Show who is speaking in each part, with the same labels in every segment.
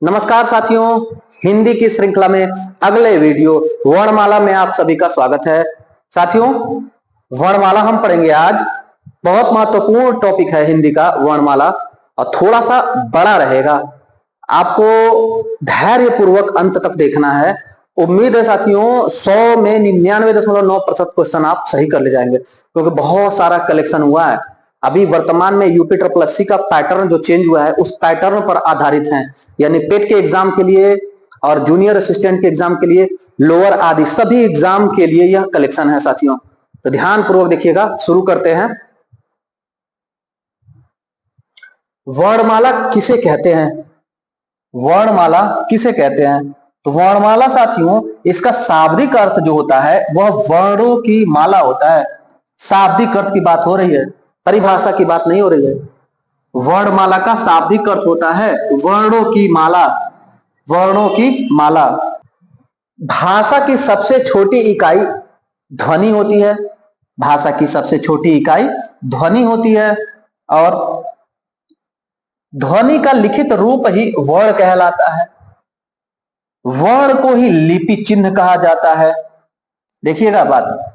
Speaker 1: नमस्कार साथियों, हिंदी की श्रृंखला में अगले वीडियो वर्णमाला में आप सभी का स्वागत है। साथियों, वर्णमाला हम पढ़ेंगे आज। बहुत महत्वपूर्ण टॉपिक है हिंदी का वर्णमाला और थोड़ा सा बड़ा रहेगा। आपको धैर्य पूर्वक अंत तक देखना है। उम्मीद है साथियों 100 में 99.9% क्वेश्चन आप सही कर ले जाएंगे, क्योंकि बहुत सारा कलेक्शन हुआ है। अभी वर्तमान में यूपी ट्रिपल एससी का पैटर्न जो चेंज हुआ है उस पैटर्न पर आधारित है, यानी पेट के एग्जाम के लिए और जूनियर असिस्टेंट के एग्जाम के लिए, लोअर आदि सभी एग्जाम के लिए यह कलेक्शन है साथियों। तो ध्यान पूर्वक देखिएगा। शुरू करते हैं। वर्णमाला किसे कहते हैं? वर्णमाला किसे कहते हैं? तो वर्णमाला साथियों, इसका शाब्दिक अर्थ जो होता है वह वर्णों की माला होता है। शाब्दिक अर्थ की बात हो रही है, परिभाषा की बात नहीं हो रही है। वर्णमाला का शाब्दिक अर्थ होता है वर्णों की माला। वर्णों की माला। भाषा की सबसे छोटी इकाई ध्वनि होती है। भाषा की सबसे छोटी इकाई ध्वनि होती है और ध्वनि का लिखित रूप ही वर्ण कहलाता है। वर्ण को ही लिपि चिन्ह कहा जाता है। देखिएगा बात,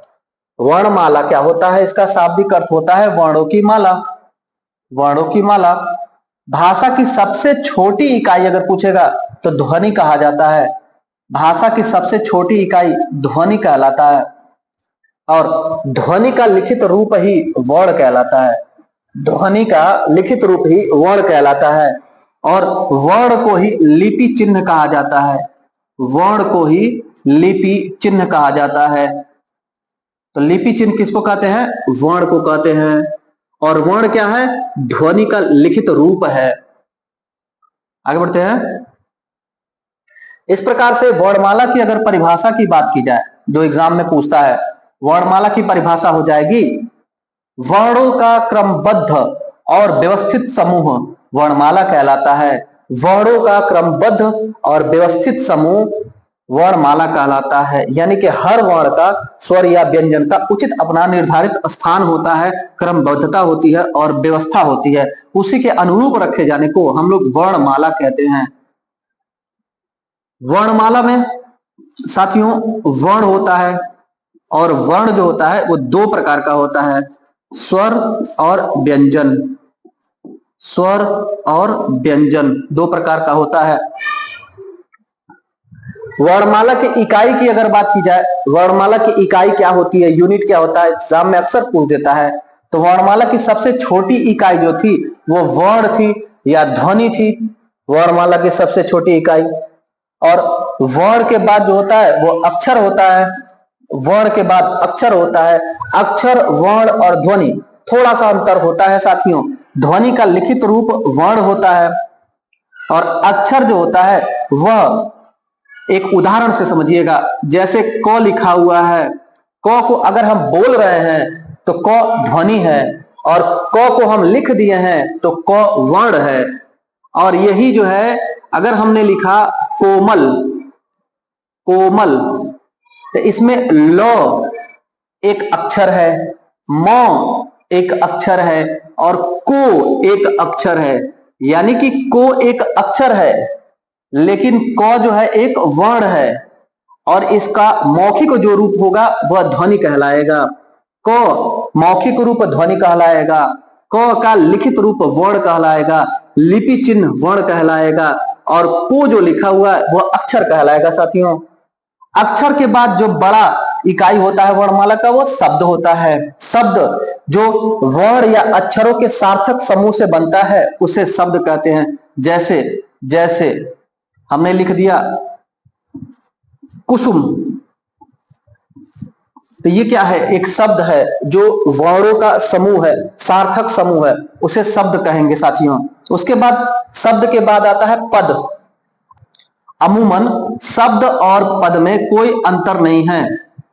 Speaker 1: वर्णमाला क्या होता है? इसका शाब्दिक अर्थ होता है वर्णों की माला। वर्णों की माला। भाषा की सबसे छोटी इकाई अगर पूछेगा तो ध्वनि कहा जाता है। भाषा की सबसे छोटी इकाई ध्वनि कहलाता है और ध्वनि का लिखित रूप ही वर्ण कहलाता है। ध्वनि का लिखित रूप ही वर्ण कहलाता है और वर्ण को ही लिपि चिन्ह कहा जाता है। वर्ण को ही लिपि चिन्ह कहा जाता है। तो लिपि चिन्ह किसको कहते हैं? वर्ण को कहते हैं। और वर्ण क्या है? ध्वनि का लिखित रूप है। आगे बढ़ते हैं। इस प्रकार से वर्णमाला की अगर परिभाषा की बात की जाए, जो एग्जाम में पूछता है, वर्णमाला की परिभाषा हो जाएगी वर्णों का क्रमबद्ध और व्यवस्थित समूह वर्णमाला कहलाता है। वर्णों का क्रमबद्ध और व्यवस्थित समूह वर्णमाला कहलाता है। यानी कि हर वर्ण का स्वर या व्यंजन का उचित अपना निर्धारित स्थान होता है, क्रमबद्धता होती है और व्यवस्था होती है। उसी के अनुरूप रखे जाने को हम लोग वर्णमाला कहते हैं। वर्णमाला में साथियों वर्ण होता है और वर्ण जो होता है वो दो प्रकार का होता है, स्वर और व्यंजन। स्वर और व्यंजन दो प्रकार का होता है। वर्णमाला की इकाई की अगर बात की जाए, वर्णमाला की इकाई क्या होती है, यूनिट क्या होता है, एग्जाम में अक्सर पूछ देता है। तो वर्णमाला की सबसे छोटी इकाई जो थी वो वर्ण थी या ध्वनि थी। वर्णमाला की सबसे छोटी इकाई। और वर्ण के बाद जो होता है वो अक्षर होता है। वर्ण के बाद अक्षर होता है। अक्षर, वर्ण और ध्वनि थोड़ा सा अंतर होता है साथियों। ध्वनि का लिखित रूप वर्ण होता है और अक्षर जो होता है वह, एक उदाहरण से समझिएगा, जैसे क लिखा हुआ है, क को अगर हम बोल रहे हैं तो क ध्वनि है और क को हम लिख दिए हैं तो क वर्ण है। और यही जो है अगर हमने लिखा कोमल, कोमल, तो इसमें ल एक अक्षर है, म एक अक्षर है और को एक अक्षर है। यानी कि को एक अक्षर है लेकिन क जो है एक वर्ण है और इसका मौखिक जो रूप होगा वह ध्वनि कहलाएगा। क मौखिक रूप ध्वनि कहलाएगा, क का लिखित रूप वर्ण कहलाएगा, लिपि चिन्ह वर्ण कहलाएगा और को जो लिखा हुआ है वह अक्षर कहलाएगा साथियों। अक्षर के बाद जो बड़ा इकाई होता है वर्णमाला का वो शब्द होता है। शब्द जो वर्ण या अक्षरों के सार्थक समूह से बनता है उसे शब्द कहते हैं। जैसे जैसे हमने लिख दिया कुसुम, तो ये क्या है? एक शब्द है जो वर्णों का समूह है, सार्थक समूह है, उसे शब्द कहेंगे साथियों। उसके बाद शब्द के बाद आता है पद। अमूमन शब्द और पद में कोई अंतर नहीं है।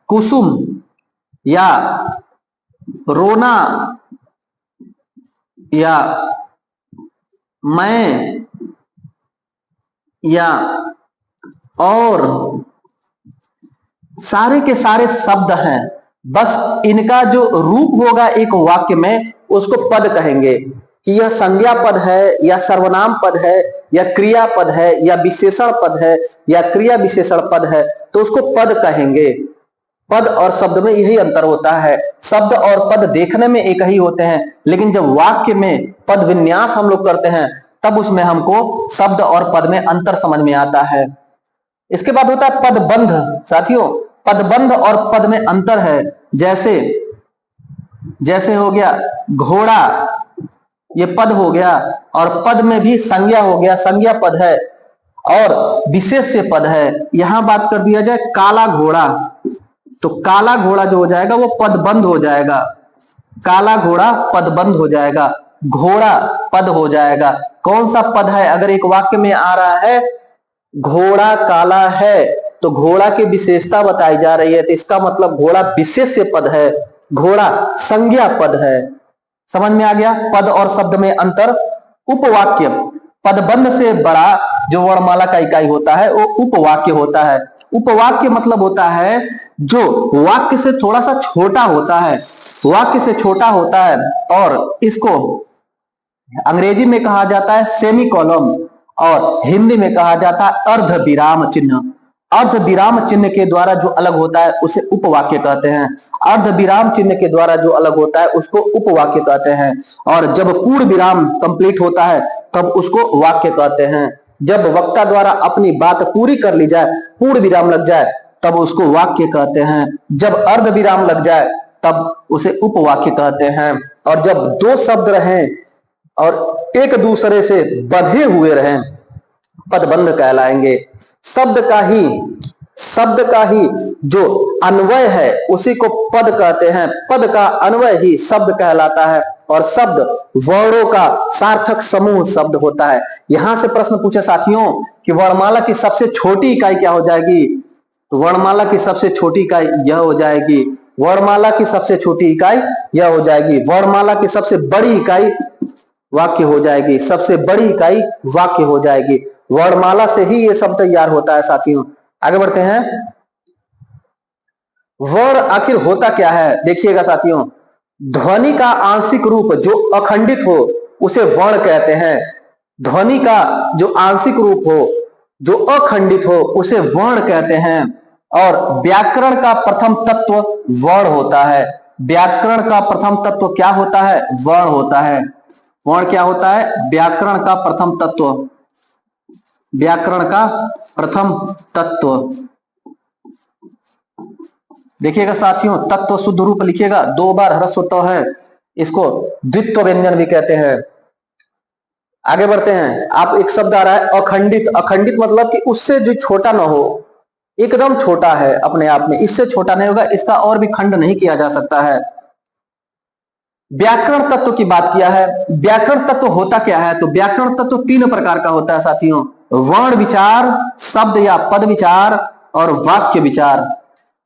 Speaker 1: कुसुम या रोना या मैं या और सारे के सारे शब्द हैं, बस इनका जो रूप होगा एक वाक्य में उसको पद कहेंगे। कि यह संज्ञा पद है या सर्वनाम पद है या क्रिया पद है या विशेषण पद है या क्रिया विशेषण पद है, तो उसको पद कहेंगे। पद और शब्द में यही अंतर होता है। शब्द और पद देखने में एक ही होते हैं, लेकिन जब वाक्य में पद विन्यास हम लोग करते हैं तब उसमें हमको शब्द और पद में अंतर समझ में आता है। इसके बाद होता है पदबंध। साथियों, पदबंध और पद में अंतर है। जैसे जैसे हो गया घोड़ा, ये पद हो गया, और पद में भी संज्ञा हो गया, संज्ञा पद है और विशेष्य पद है। यहां बात कर दिया जाए काला घोड़ा, तो काला घोड़ा जो हो जाएगा वो पदबंध हो जाएगा। काला घोड़ा पदबंध हो जाएगा, घोड़ा पद हो जाएगा। कौन सा पद है? अगर एक वाक्य में आ रहा है घोड़ा काला है, तो घोड़ा की विशेषता बताई जा रही है, तो इसका मतलब घोड़ा विशेष्य पद है, घोड़ा संज्ञा पद है। समझ में आ गया पद और शब्द में अंतर। उपवाक्य, पदबंध से बड़ा जो वर्णमाला का इकाई होता है वो उपवाक्य होता है। उपवाक्य मतलब होता है जो वाक्य से थोड़ा सा छोटा होता है, वाक्य से छोटा होता है, और इसको अंग्रेजी में कहा जाता है सेमीकोलन और हिंदी में कहा जाता है अर्ध विराम चिन्ह। अर्ध विराम चिन्ह के द्वारा जो अलग होता है उसे उपवाक्य कहते हैं। अर्ध विराम चिन्ह के द्वारा जो अलग होता है उसको उपवाक्य कहते हैं। और जब पूर्ण विराम कंप्लीट होता है तब उसको वाक्य कहते हैं। जब वक्ता द्वारा अपनी बात पूरी कर ली जाए, पूर्ण विराम लग जाए, तब उसको वाक्य कहते हैं। जब अर्ध विराम लग जाए तब उसे उपवाक्य कहते हैं। और जब दो शब्द रहें और एक दूसरे से बंधे हुए रहें, पदबंध कहलाएंगे। शब्द का ही जो अन्वय है उसी को पद कहते हैं। पद का अन्वय ही शब्द कहलाता है, और शब्द वर्णों का सार्थक समूह शब्द होता है। यहां से प्रश्न पूछे साथियों कि वर्णमाला की सबसे छोटी इकाई क्या हो जाएगी? वर्णमाला की सबसे छोटी इकाई यह हो जाएगी। वर्णमाला की सबसे छोटी इकाई यह हो जाएगी। वर्णमाला की सबसे बड़ी इकाई वाक्य हो जाएगी, सबसे बड़ी इकाई वाक्य हो जाएगी। वर्णमाला से ही ये सब तैयार होता है साथियों। आगे बढ़ते हैं। वर्ण आखिर होता क्या है? देखिएगा साथियों, ध्वनि का आंशिक रूप जो अखंडित हो उसे वर्ण कहते हैं। ध्वनि का जो आंशिक रूप हो, जो अखंडित हो, उसे वर्ण कहते हैं। और व्याकरण का प्रथम तत्व वर्ण होता है। व्याकरण का प्रथम तत्व क्या होता है? वर्ण होता है। वर्ण क्या होता है? व्याकरण का प्रथम तत्व, व्याकरण का प्रथम तत्व। देखिएगा साथियों, तत्व शुद्ध रूप लिखिएगा, 2 बार ह्रस्व त है, इसको द्वित्व व्यंजन भी कहते हैं। आगे बढ़ते हैं। आप एक शब्द आ रहा है अखंडित। अखंडित मतलब कि उससे जो छोटा ना हो, एकदम छोटा है अपने आप में, इससे छोटा नहीं होगा, इसका और भी खंड नहीं किया जा सकता है। व्याकरण तत्व की बात किया है। व्याकरण तत्व होता क्या है? तो व्याकरण तत्व 3 प्रकार का होता है साथियों, वर्ण विचार, शब्द या पद विचार और वाक्य विचार।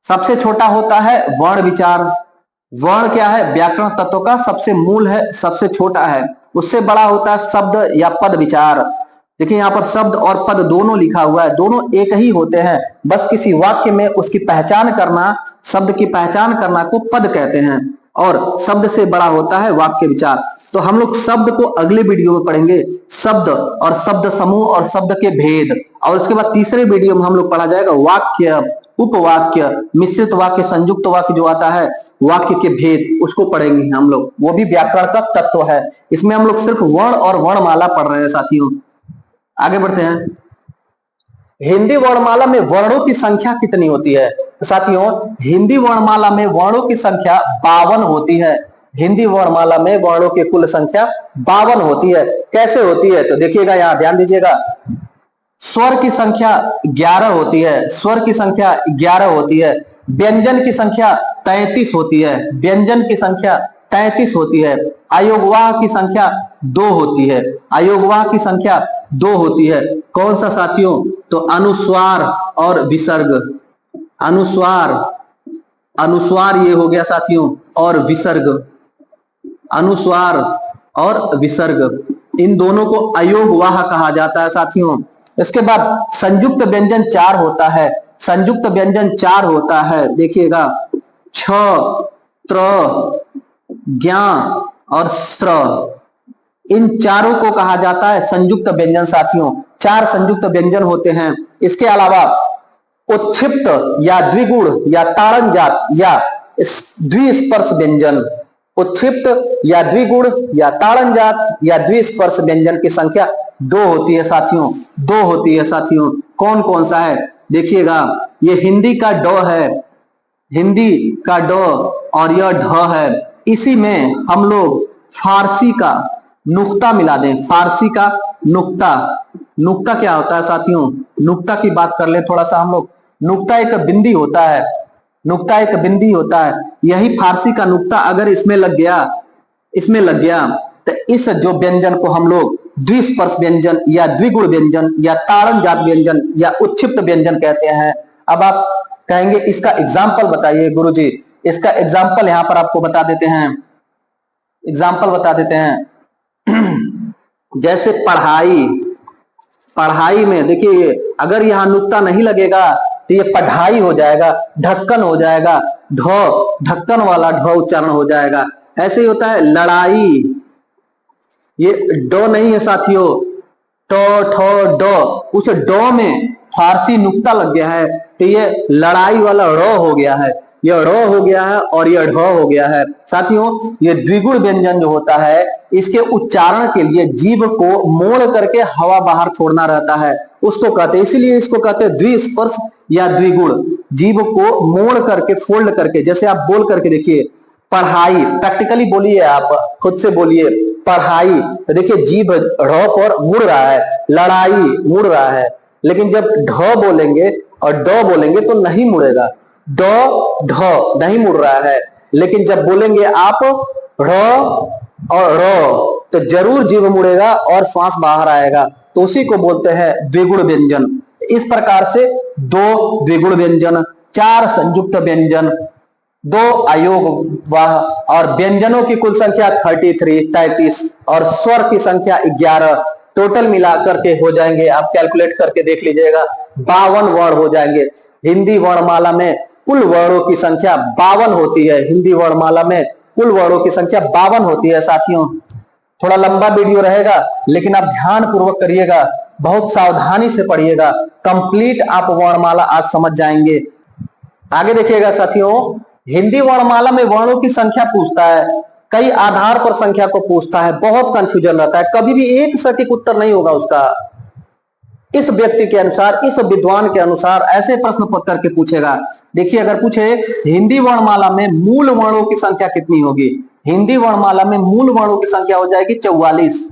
Speaker 1: सबसे छोटा होता है वर्ण विचार। वर्ण क्या है? व्याकरण तत्व का सबसे मूल है, सबसे छोटा है। उससे बड़ा होता है शब्द या पद विचार। देखिए यहाँ पर शब्द और पद दोनों लिखा हुआ है, दोनों एक ही होते हैं, बस किसी वाक्य में उसकी पहचान करना, शब्द की पहचान करना को पद कहते हैं, और शब्द से बड़ा होता है वाक्य विचार। तो हम लोग शब्द को अगले वीडियो में पढ़ेंगे, शब्द और शब्द समूह और शब्द के भेद। और उसके बाद तीसरे वीडियो में हम लोग पढ़ा जाएगा वाक्य, उपवाक्य, मिश्रित वाक्य, संयुक्त वाक्य जो आता है, वाक्य के भेद, उसको पढ़ेंगे हम लोग। वो भी व्याकरण का तत्व है। इसमें हम लोग सिर्फ वर्ण और वर्णमाला पढ़ रहे हैं साथियों। आगे बढ़ते हैं। हिंदी वर्णमाला में वर्णों की संख्या कितनी होती है? तो साथियों, हिंदी वर्णमाला में वर्णों की संख्या 52 होती है। हिंदी वर्णमाला में वर्णों की कुल संख्या 52 होती है। कैसे होती है? तो देखिएगा, यहां ध्यान दीजिएगा। स्वर की संख्या 11 होती है, स्वर की संख्या 11 होती है। व्यंजन की संख्या 33 होती है, व्यंजन की संख्या 33 होती है। आयोगवाह की संख्या 2 होती है, आयोगवाह की संख्या 2 होती है। कौन सा साथियों? तो अनुस्वार और विसर्ग। अनुस्वार, अनुस्वार ये हो गया साथियों, और विसर्ग, अनुस्वार और विसर्ग, इन दोनों को अयोगवाह कहा जाता है साथियों। इसके बाद संयुक्त व्यंजन 4 होता है, संयुक्त व्यंजन 4 होता है। देखिएगा, छ, त्र, ज्ञा और स्र। इन चारों को कहा जाता है संयुक्त व्यंजन साथियों। 4 संयुक्त व्यंजन होते हैं। इसके अलावा उच्छिप्त या द्विगुण या ताड़नजात या द्विस्पर्श व्यंजन, उच्छिप्त या द्विगुण या ताड़नजात या द्विस्पर्श व्यंजन की संख्या 2 होती है साथियों। 2 होती है साथियों। कौन कौन सा है देखिएगा, ये हिंदी का ड है, हिंदी का ड, और यह ढ है। इसी में हम लोग फारसी का नुक्ता मिला दें, फारसी का नुक्ता। नुक्ता क्या होता है साथियों, नुक्ता की बात कर ले थोड़ा सा हम लोग। नुक्ता एक बिंदी होता है, नुक्ता एक बिंदी होता है। यही फारसी का नुक्ता अगर इसमें लग गया तो इस जो व्यंजन को हम लोग द्विस्पर्श व्यंजन या द्विगुण व्यंजन या ताड़नजात व्यंजन या उच्छिप्त व्यंजन कहते हैं। अब आप कहेंगे इसका एग्जाम्पल बताइए गुरुजी। इसका एग्जाम्पल यहां पर आपको बता देते हैं, एग्जाम्पल बता देते हैं। जैसे पढ़ाई में देखिए, अगर यहां नुक्ता नहीं लगेगा तो ये पढ़ाई हो जाएगा, ढक्कन हो जाएगा, ढक्कन वाला ढ उच्चारण हो जाएगा। ऐसे ही होता है लड़ाई, ये ड नहीं है साथियों, ट ठ ड, उस ड में फारसी नुक्ता लग गया है तो ये लड़ाई वाला ड़ हो गया है, यह ड़ हो गया है और यह ढ हो गया है। साथियों ये द्विगुण व्यंजन जो होता है, इसके उच्चारण के लिए जीभ को मोड़ करके हवा बाहर छोड़ना रहता है, उसको कहते हैं, इसीलिए इसको कहते हैं द्विस्पर्श या द्विगुण। जीभ को मोड़ करके, फोल्ड करके, जैसे आप बोल करके देखिए पढ़ाई, प्रैक्टिकली बोलिए, आप खुद से बोलिए पढ़ाई, तो देखिए जीभ ढ़ पर मुड़ रहा है, लड़ाई मुड़ रहा है। लेकिन जब ढ बोलेंगे और ड बोलेंगे तो नहीं मुड़ेगा, ड ढ नहीं मुड़ रहा है। लेकिन जब बोलेंगे आप ढ़ और र तो जरूर जीभ मुड़ेगा और श्वास बाहर आएगा, तो उसी को बोलते हैं द्विगुण व्यंजन। इस प्रकार से 2 द्विगुण व्यंजन, 4 संयुक्त व्यंजन, 2 अयोग वाह, और व्यंजनों की कुल संख्या 33 और स्वर की संख्या 11। टोटल मिलाकर के हो जाएंगे, आप कैलकुलेट करके देख लीजिएगा, 52 वर्ण हो जाएंगे। हिंदी वर्णमाला में कुल वर्णों की संख्या 52 होती है। हिंदी वर्णमाला में कुल वर्णों की संख्या 52 होती है साथियों। थोड़ा लंबा वीडियो रहेगा लेकिन आप ध्यान पूर्वक करिएगा, बहुत सावधानी से पढ़िएगा, कंप्लीट आप वर्णमाला आज समझ जाएंगे। आगे देखिएगा साथियों, हिंदी वर्णमाला में वर्णों की संख्या पूछता है, कई आधार पर संख्या को पूछता है, बहुत कंफ्यूजन रहता है, कभी भी एक सटीक उत्तर नहीं होगा उसका। इस व्यक्ति के अनुसार, इस विद्वान के अनुसार ऐसे प्रश्न करके पूछेगा। देखिए अगर पूछे हिंदी वर्णमाला में मूल वर्णों की संख्या कितनी होगी, हिंदी वर्णमाला में मूल वर्णों की संख्या हो जाएगी 44।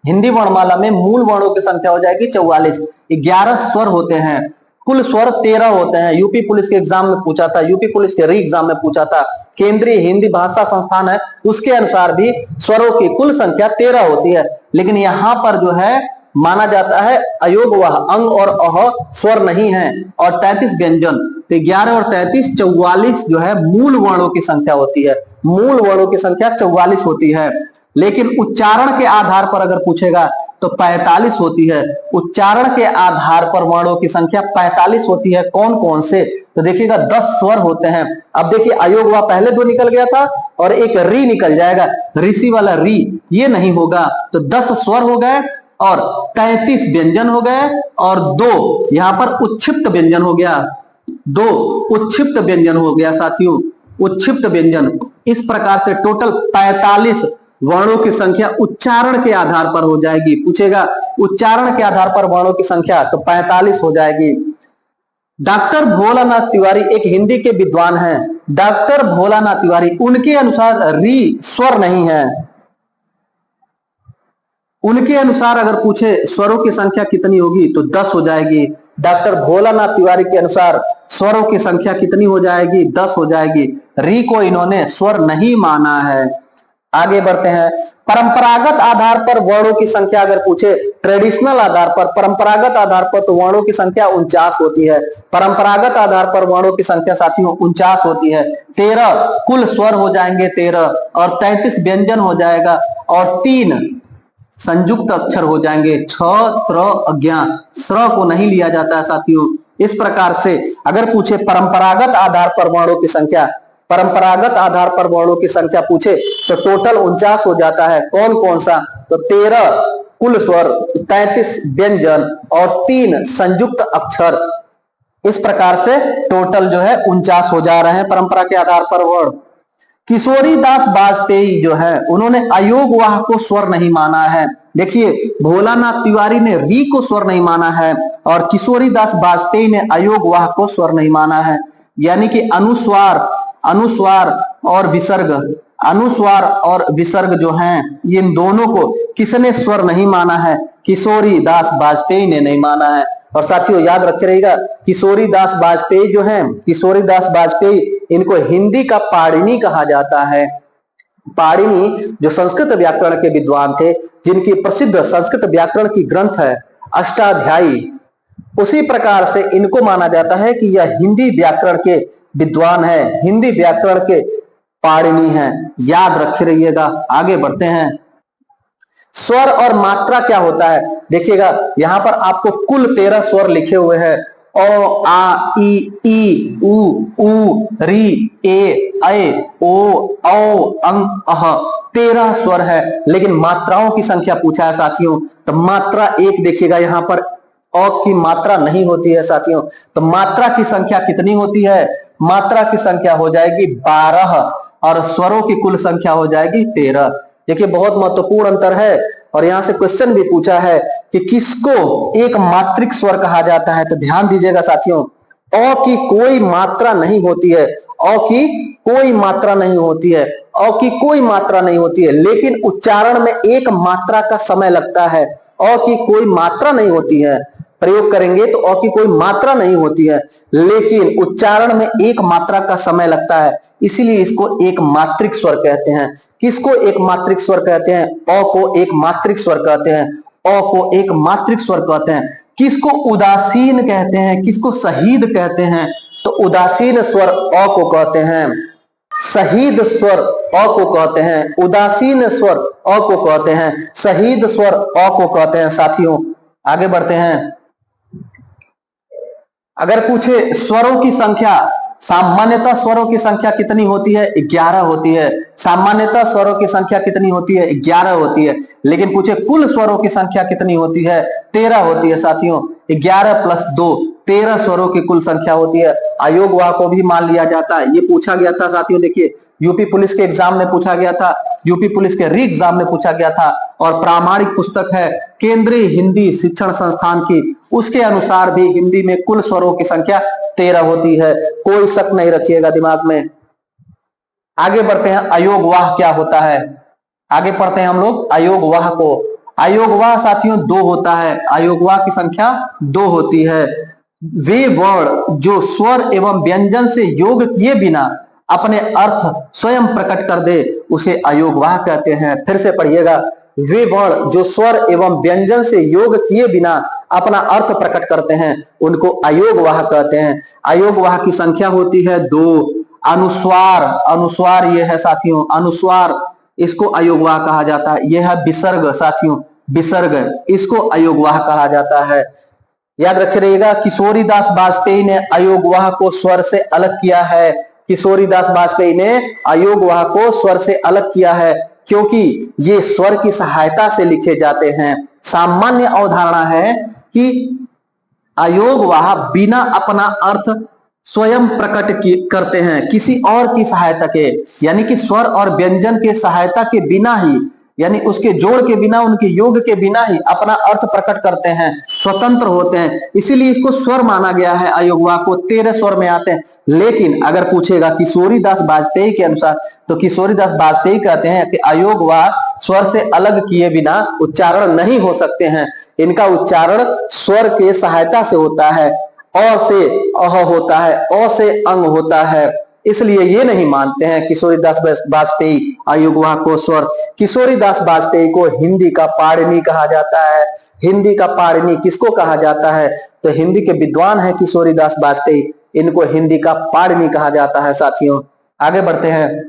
Speaker 1: हिंदी वर्णमाला में मूल वर्णों की संख्या हो जाएगी 44। 11 स्वर होते हैं, कुल स्वर 13 होते हैं। यूपी पुलिस के एग्जाम में पूछा था, यूपी पुलिस के री एग्जाम में पूछा था, केंद्रीय हिंदी भाषा संस्थान है उसके अनुसार भी स्वरों की कुल संख्या 13 होती है। लेकिन यहाँ पर जो है माना जाता है अयोग वह, अंग और अह स्वर नहीं है, और 33 व्यंजन, तो 11 और 33 44 जो है मूल वर्णों की संख्या होती है। मूल वर्णों की संख्या 44 होती है। लेकिन उच्चारण के आधार पर अगर पूछेगा तो 45 होती है। उच्चारण के आधार पर वर्णों की संख्या 45 होती है। कौन कौन से, तो देखिएगा 10 स्वर होते हैं। अब देखिए अयोग वा पहले 2 निकल गया था और एक री निकल जाएगा, ऋषि वाला री, ये नहीं होगा, तो 10 स्वर हो गए और 33 व्यंजन हो गए और 2 यहां पर उच्छिप्त व्यंजन हो गया, 2 उच्छिप्त व्यंजन हो गया साथियों, उच्छिप्त व्यंजन। इस प्रकार से टोटल 45 वर्णों की संख्या उच्चारण के आधार पर हो जाएगी। पूछेगा उच्चारण के आधार पर वर्णों की संख्या, तो 45 हो जाएगी। डॉक्टर भोलानाथ तिवारी एक हिंदी के विद्वान हैं। डॉक्टर भोलानाथ तिवारी, उनके अनुसार री स्वर नहीं है। उनके अनुसार अगर पूछे स्वरों की संख्या कितनी होगी तो 10 हो जाएगी। डॉक्टर भोलानाथ तिवारी के अनुसार स्वरों की संख्या कितनी हो जाएगी, 10 हो जाएगी। री को इन्होंने स्वर नहीं माना है। आगे बढ़ते हैं। परंपरागत आधार पर वर्णों की संख्या अगर पूछे, ट्रेडिशनल आधार पर, परंपरागत आधार पर, तो वर्णों की संख्या 49 होती है। परंपरागत आधार पर वर्णों की संख्या साथियों 49 होती है। 13 कुल स्वर हो जाएंगे 13 और 33 व्यंजन हो जाएगा और 3 संयुक्त अक्षर हो जाएंगे, छ, त्र, अज्ञा, स्र को नहीं लिया जाता है साथियों। इस प्रकार से अगर पूछे परंपरागत आधार पर वर्णों की संख्या परंपरागत आधार पर वर्णों की संख्या पूछे तो टोटल 49 हो जाता है। कौन कौन सा? तो 13 कुल स्वर, 33 व्यंजन और 3 संयुक्त अक्षर। इस प्रकार से टोटल जो है 49 हो जा रहे हैं परंपरा के आधार पर वर्ण। किशोरी दास वाजपेयी जो है उन्होंने अयोगवाह को स्वर नहीं माना है। देखिए, भोलानाथ तिवारी ने री को स्वर नहीं माना है और किशोरी दास वाजपेयी ने अयोगवाह को स्वर नहीं माना है। यानी कि अनुस्वार और विसर्ग, अनुस्वार और विसर्ग जो हैं, इन दोनों को किसने स्वर नहीं माना है? किशोरी दास वाजपेयी ने नहीं माना है। और साथियों याद रखे रहिएगा, किशोरी दास वाजपेयी जो हैं, किशोरी दास वाजपेयी, इनको हिंदी का पाणिनि कहा जाता है। पाणिनि जो संस्कृत व्याकरण के विद्वान थे, जिनकी प्रसिद्ध संस्कृत व्याकरण की ग्रंथ है अष्टाध्यायी, उसी प्रकार से इनको माना जाता है कि यह हिंदी व्याकरण के विद्वान है, हिंदी व्याकरण के पाणिनि हैं। याद रखे रहिएगा। आगे बढ़ते हैं। स्वर और मात्रा क्या होता है? देखिएगा, यहां पर आपको कुल 13 स्वर लिखे हुए हैं। ओ, आ, ई, उ, री, ए, ओ, औ, अं, अह, 13 स्वर है। लेकिन मात्राओं की संख्या पूछा है साथियों, तो मात्रा एक देखिएगा, यहां पर औ की मात्रा नहीं होती है साथियों। तो मात्रा की संख्या कितनी होती है? मात्रा की संख्या हो जाएगी 12 और स्वरों की कुल संख्या हो जाएगी 13। देखिए, बहुत महत्वपूर्ण अंतर है। और यहां से क्वेश्चन भी पूछा है कि किसको एक मात्रिक स्वर कहा जाता है? तो ध्यान दीजिएगा साथियों, अ की कोई मात्रा नहीं होती है, अ की कोई मात्रा नहीं होती है, अ की कोई मात्रा नहीं होती है, लेकिन उच्चारण में एक मात्रा का समय लगता है। अ की कोई मात्रा नहीं होती है, प्रयोग करेंगे तो अ की कोई मात्रा नहीं होती है, लेकिन उच्चारण में एक मात्रा का समय लगता है, इसीलिए इसको एक मात्रिक स्वर कहते हैं। किसको एक मात्रिक स्वर कहते हैं? अ को एक मात्रिक स्वर कहते हैं, अ को एक मात्रिक स्वर कहते हैं। किसको उदासीन कहते हैं? किसको शहीद कहते हैं? तो उदासीन स्वर अ को कहते हैं, शहीद स्वर अ को कहते हैं, उदासीन स्वर अ को कहते हैं, शहीद स्वर अ को कहते हैं। साथियों आगे बढ़ते हैं। अगर पूछे स्वरों की संख्या, सामान्यतः स्वरों की संख्या कितनी होती है? 11 होती है। सामान्यतः स्वरों की संख्या कितनी होती है? 11 होती है। लेकिन पूछे कुल स्वरों की संख्या कितनी होती है? 13 होती है साथियों। 11 प्लस 2, 13 स्वरों की कुल संख्या होती है। अयोगवाह को भी मान लिया जाता है। ये पूछा गया था साथियों, देखिए यूपी पुलिस के एग्जाम में पूछा गया था, यूपी पुलिस के री एग्जाम में पूछा गया था। और प्रामाणिक पुस्तक है केंद्रीय हिंदी शिक्षण संस्थान की, उसके अनुसार भी हिंदी में कुल स्वरों की संख्या 13 होती है। कोई शक नहीं रखिएगा दिमाग में। आगे बढ़ते हैं। अयोगवाह क्या होता है? आगे पढ़ते हैं हम लोग अयोगवाह को। अयोगवाह साथियों 2 होता है। अयोगवाह की संख्या 2 होती है। वे वर्ण जो स्वर एवं व्यंजन से योग किए बिना अपने अर्थ स्वयं प्रकट कर दे, उसे अयोगवाह कहते हैं। फिर से पढ़िएगा। वे वर्ण जो स्वर एवं व्यंजन से योग किए बिना अपना अर्थ प्रकट करते हैं, उनको अयोगवाह कहते हैं। अयोगवाह की संख्या होती है 2। अनुस्वार, अनुस्वार ये है साथियों, अनुस्वार, इसको अयोगवाह कहा जाता है। यह है विसर्ग साथियों, विसर्ग, इसको अयोगवाह कहा जाता है। याद रखे रहिएगा, किशोरी दास वाजपेयी ने अयोगवाह को स्वर से अलग किया है। किशोरी दास वाजपेयी ने अयोगवाह को स्वर से अलग किया है, क्योंकि ये स्वर की सहायता से लिखे जाते हैं। सामान्य अवधारणा है कि अयोगवाह बिना अपना अर्थ स्वयं प्रकट करते हैं, किसी और की सहायता के, यानी कि स्वर और व्यंजन के सहायता के बिना ही, यानी उसके जोड़ के बिना, उनके योग के बिना ही अपना अर्थ प्रकट करते हैं, स्वतंत्र होते हैं। इसीलिए इसको स्वर माना गया है। अयोगवाह को 13 स्वर में आते हैं। लेकिन अगर पूछेगा किशोरी दास वाजपेयी के अनुसार, तो किशोरी दास वाजपेयी कहते हैं कि अयोगवाह स्वर से अलग किए बिना उच्चारण नहीं हो सकते हैं। इनका उच्चारण स्वर के सहायता से होता है। अ से अह होता है, अ से अंग होता है, इसलिए ये नहीं मानते हैं किशोरीदास वाजपेयी अयोगवाह को स्वर। किशोरीदास वाजपेयी को हिंदी का पाणिनि कहा जाता है। हिंदी का पाणिनि किसको कहा जाता है? तो हिंदी के विद्वान है किशोरीदास वाजपेयी, इनको हिंदी का पाणिनि कहा जाता है। साथियों आगे बढ़ते हैं।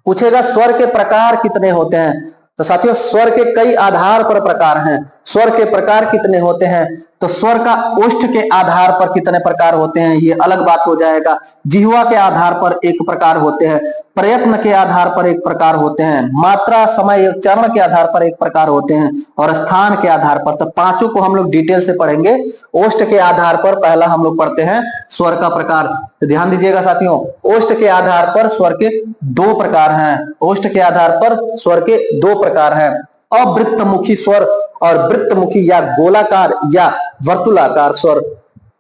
Speaker 1: पूछेगा स्वर के प्रकार कितने होते हैं? तो साथियों स्वर के कई आधार पर प्रकार हैं। स्वर के प्रकार कितने होते हैं? तो स्वर का ओष्ठ के आधार पर कितने प्रकार होते हैं ये अलग बात हो जाएगा। जिह्वा के आधार पर एक प्रकार होते हैं, प्रयत्न के आधार पर एक प्रकार होते हैं, मात्रा, समय, उच्चारण के आधार पर एक प्रकार होते हैं और स्थान के आधार पर। तो पांचों को हम लोग डिटेल से पढ़ेंगे। ओष्ठ के आधार पर पहला हम लोग पढ़ते हैं स्वर का प्रकार। तो ध्यान दीजिएगा साथियों, ओष्ठ के आधार पर स्वर के दो प्रकार हैं। ओष्ठ के आधार पर स्वर के दो प्रकार हैं, अवृत्तमुखी स्वर और वृत्तमुखी या गोलाकार या वर्तुलाकार स्वर।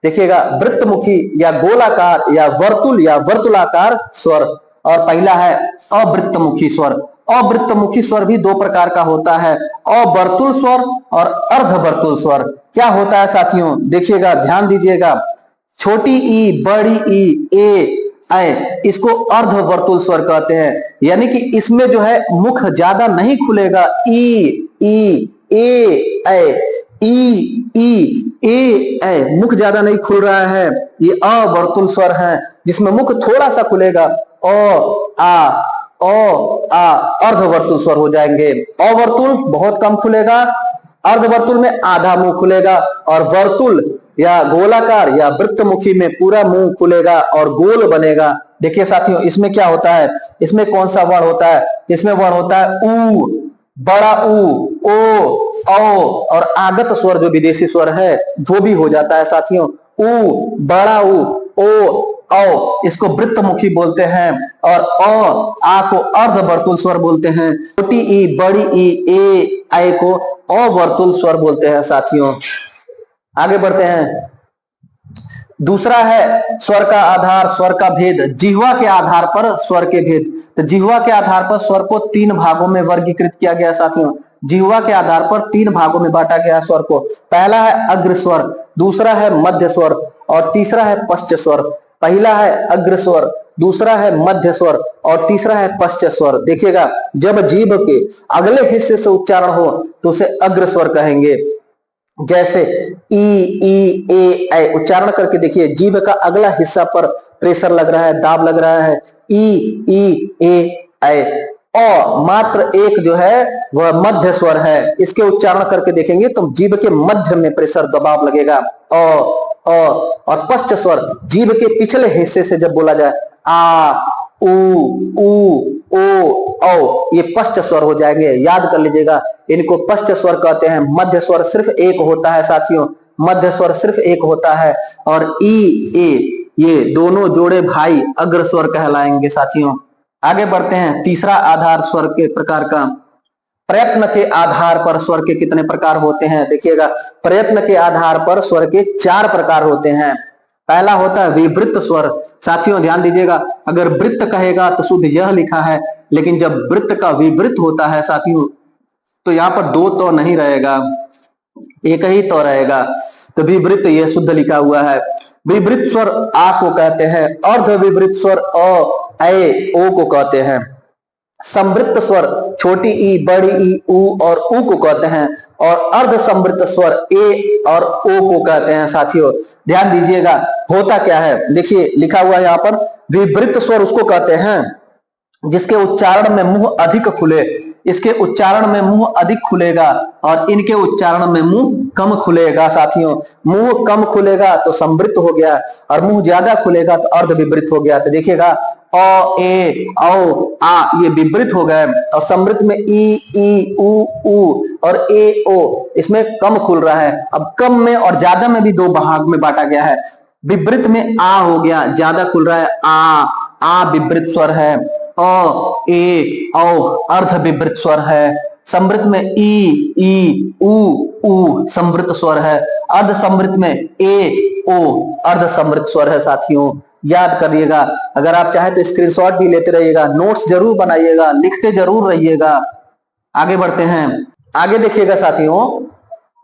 Speaker 1: देखिएगा, वृत्तमुखी या गोलाकार या वर्तुलाकार स्वर। और पहला है अवृत्तमुखी स्वर। अवृत्तमुखी स्वर भी दो प्रकार का होता है, अवर्तुल स्वर और अर्धवर्तुल स्वर। क्या होता है साथियों? देखिएगा, ध्यान दीजिएगा, छोटी ई, बड़ी ई, ए, ऐ, इसको अर्धवर्तुल स्वर कहते हैं। यानी कि इसमें जो है मुख ज्यादा नहीं खुलेगा। ई, ए, ऐ, ए, मुख ज्यादा नहीं खुल रहा है, ये अवर्तुल स्वर है जिसमें मुख थोड़ा सा खुलेगा। आ अर्धवर्तुल स्वर हो जाएंगे। अवर्तुल बहुत कम खुलेगा, अर्धवर्तुल में आधा मुंह खुलेगा और वर्तुल या गोलाकार या वृत्तमुखी में पूरा मुंह खुलेगा और गोल बनेगा। देखिए साथियों, इसमें क्या होता है, इसमें कौन सा वर्ण होता है? इसमें वर्ण होता है ऊ, बड़ा ऊ, ओ, औ और आगत स्वर जो विदेशी स्वर है वो भी हो जाता है साथियों। ऊ, बड़ा ऊ, ओ, औ, इसको वृत्तमुखी बोलते हैं और आ को अर्धवर्तुल स्वर बोलते हैं। छोटी ई, बड़ी ई, ए, ऐ को अवर्तुल स्वर बोलते हैं साथियों। आगे बढ़ते हैं। दूसरा है स्वर का आधार, स्वर का भेद। जिह्वा के आधार पर स्वर के भेद। तो जिह्वा के आधार पर स्वर को तीन भागों में वर्गीकृत किया गया साथियों। जिह्वा के आधार पर तीन भागों में बांटा गया स्वर को। पहला है अग्र स्वर, दूसरा है मध्य स्वर और तीसरा है पश्च स्वर। पहला है अग्र स्वर, दूसरा है मध्य स्वर और तीसरा है पश्च स्वर। देखिएगा, जब जीभ के अगले हिस्से से उच्चारण हो तो उसे अग्र स्वर कहेंगे। जैसे ई, ए, ऐ उच्चारण करके देखिए, जीभ का अगला हिस्सा पर प्रेशर लग रहा है, दाब लग रहा है। ई, ए, ऐ। मात्र एक जो है वह मध्य स्वर है, इसके उच्चारण करके देखेंगे तो जीभ के मध्य में प्रेशर दबाव लगेगा। और पश्च स्वर जीभ के पिछले हिस्से से जब बोला जाए, आ, ऊ, ओ, औ, ये पश्च स्वर हो जाएंगे। याद कर लीजिएगा, इनको पश्च स्वर कहते हैं। मध्य स्वर सिर्फ एक होता है साथियों, मध्य स्वर सिर्फ एक होता है। और ई, ए, ये दोनों जोड़े भाई अग्र स्वर कहलाएंगे साथियों। आगे बढ़ते हैं। तीसरा आधार स्वर के प्रकार का, प्रयत्न के आधार पर स्वर के कितने प्रकार होते हैं? देखिएगा, प्रयत्न के आधार पर स्वर के चार प्रकार होते हैं। पहला होता है विवृत स्वर। साथियों ध्यान दीजिएगा, अगर वृत्त कहेगा तो शुद्ध यह लिखा है, लेकिन जब वृत्त का विवृत होता है साथियों तो यहाँ पर दो तो नहीं रहेगा, एक ही तो रहेगा। तो विवृत यह शुद्ध लिखा हुआ है। विवृत स्वर आ को कहते हैं, अर्ध विवृत स्वर अ, ऐ, ओ को कहते हैं। संवृत्त स्वर छोटी ई, बड़ी ई, ऊ और ऊ को कहते हैं और अर्ध संवृत्त स्वर ए और ओ को कहते हैं साथियों। ध्यान दीजिएगा, होता क्या है, देखिए लिखा हुआ है यहाँ पर, विवृत स्वर उसको कहते हैं जिसके उच्चारण में मुंह अधिक खुले। इसके उच्चारण में मुंह अधिक खुलेगा और इनके उच्चारण में मुंह कम खुलेगा साथियों। मुंह कम खुलेगा तो संवृत्त हो गया और मुंह ज्यादा खुलेगा तो अर्ध विवृत हो गया। तो देखिएगा, अ, ए, औ, आ, ये विवृत हो गए और संवृत्त में ई, ऊ और ए, ओ, इसमें कम खुल रहा है। अब कम में और ज्यादा में भी दो भाग में बांटा गया है। विवृत में आ हो गया, ज्यादा खुल रहा है, आ विवृत स्वर है। अ, ए, औ अर्ध विवृत स्वर है। संवृत्त में ई, ऊ संवृत्त स्वर है। अर्ध संवृत्त में ए, ओ अर्ध संवृत्त स्वर है साथियों। याद करिएगा, अगर आप चाहे तो स्क्रीनशॉट भी लेते रहिएगा, नोट्स जरूर बनाइएगा, लिखते जरूर रहिएगा। आगे बढ़ते हैं। आगे देखिएगा साथियों,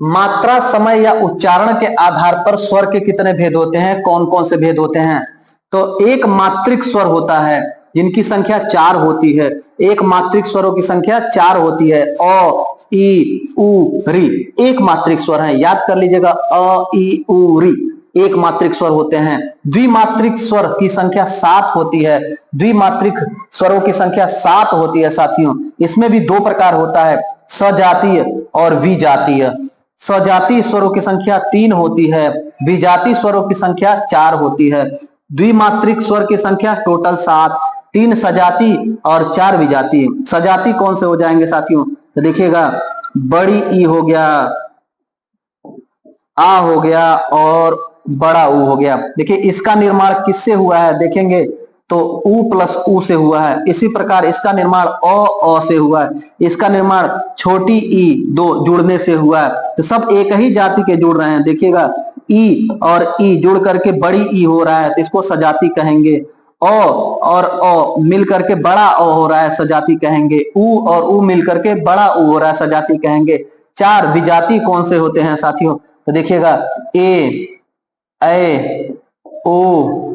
Speaker 1: मात्रा, समय या उच्चारण के आधार पर स्वर के कितने भेद होते हैं? कौन कौन से भेद होते हैं? तो एक मात्रिक स्वर होता है जिनकी संख्या 4 होती है। एक मात्रिक स्वरों की संख्या 4 होती है। अ, ई, उ, री एक मात्रिक स्वर है। याद कर लीजिएगा, अ, ई, उ, री एक मात्रिक स्वर होते हैं। द्विमात्रिक स्वर की संख्या 7 होती है। द्विमात्रिक स्वरों की संख्या 7 होती है साथियों। इसमें भी दो प्रकार होता है, सजातीय और विजातीय। सजातीय स्वरों की संख्या 3 होती है, विजातीय स्वरों की संख्या 4 होती है। द्विमात्रिक स्वर की संख्या टोटल 7, 3 सजाती और 4 विजाती। सजाती कौन से हो जाएंगे साथियों? तो देखिएगा, बड़ी ई हो गया, आ हो गया और बड़ा ऊ हो गया। देखिए इसका निर्माण किससे हुआ है देखेंगे तो ऊ प्लस ऊ से हुआ है। इसी प्रकार इसका निर्माण अ से हुआ है। इसका निर्माण छोटी ई दो जुड़ने से हुआ है। तो सब एक ही जाति के जुड़ रहे हैं। देखिएगा ई और ई जुड़ करके बड़ी ई हो रहा है, तो इसको सजाती कहेंगे। अ और अ मिल करके बड़ा अ हो रहा है, सजाती कहेंगे। ऊ और ऊ मिल करके बड़ा ऊ हो रहा है, सजाती कहेंगे। 4 विजाती कौन से होते हैं साथियों? तो देखिएगा ए, ऐ, ओ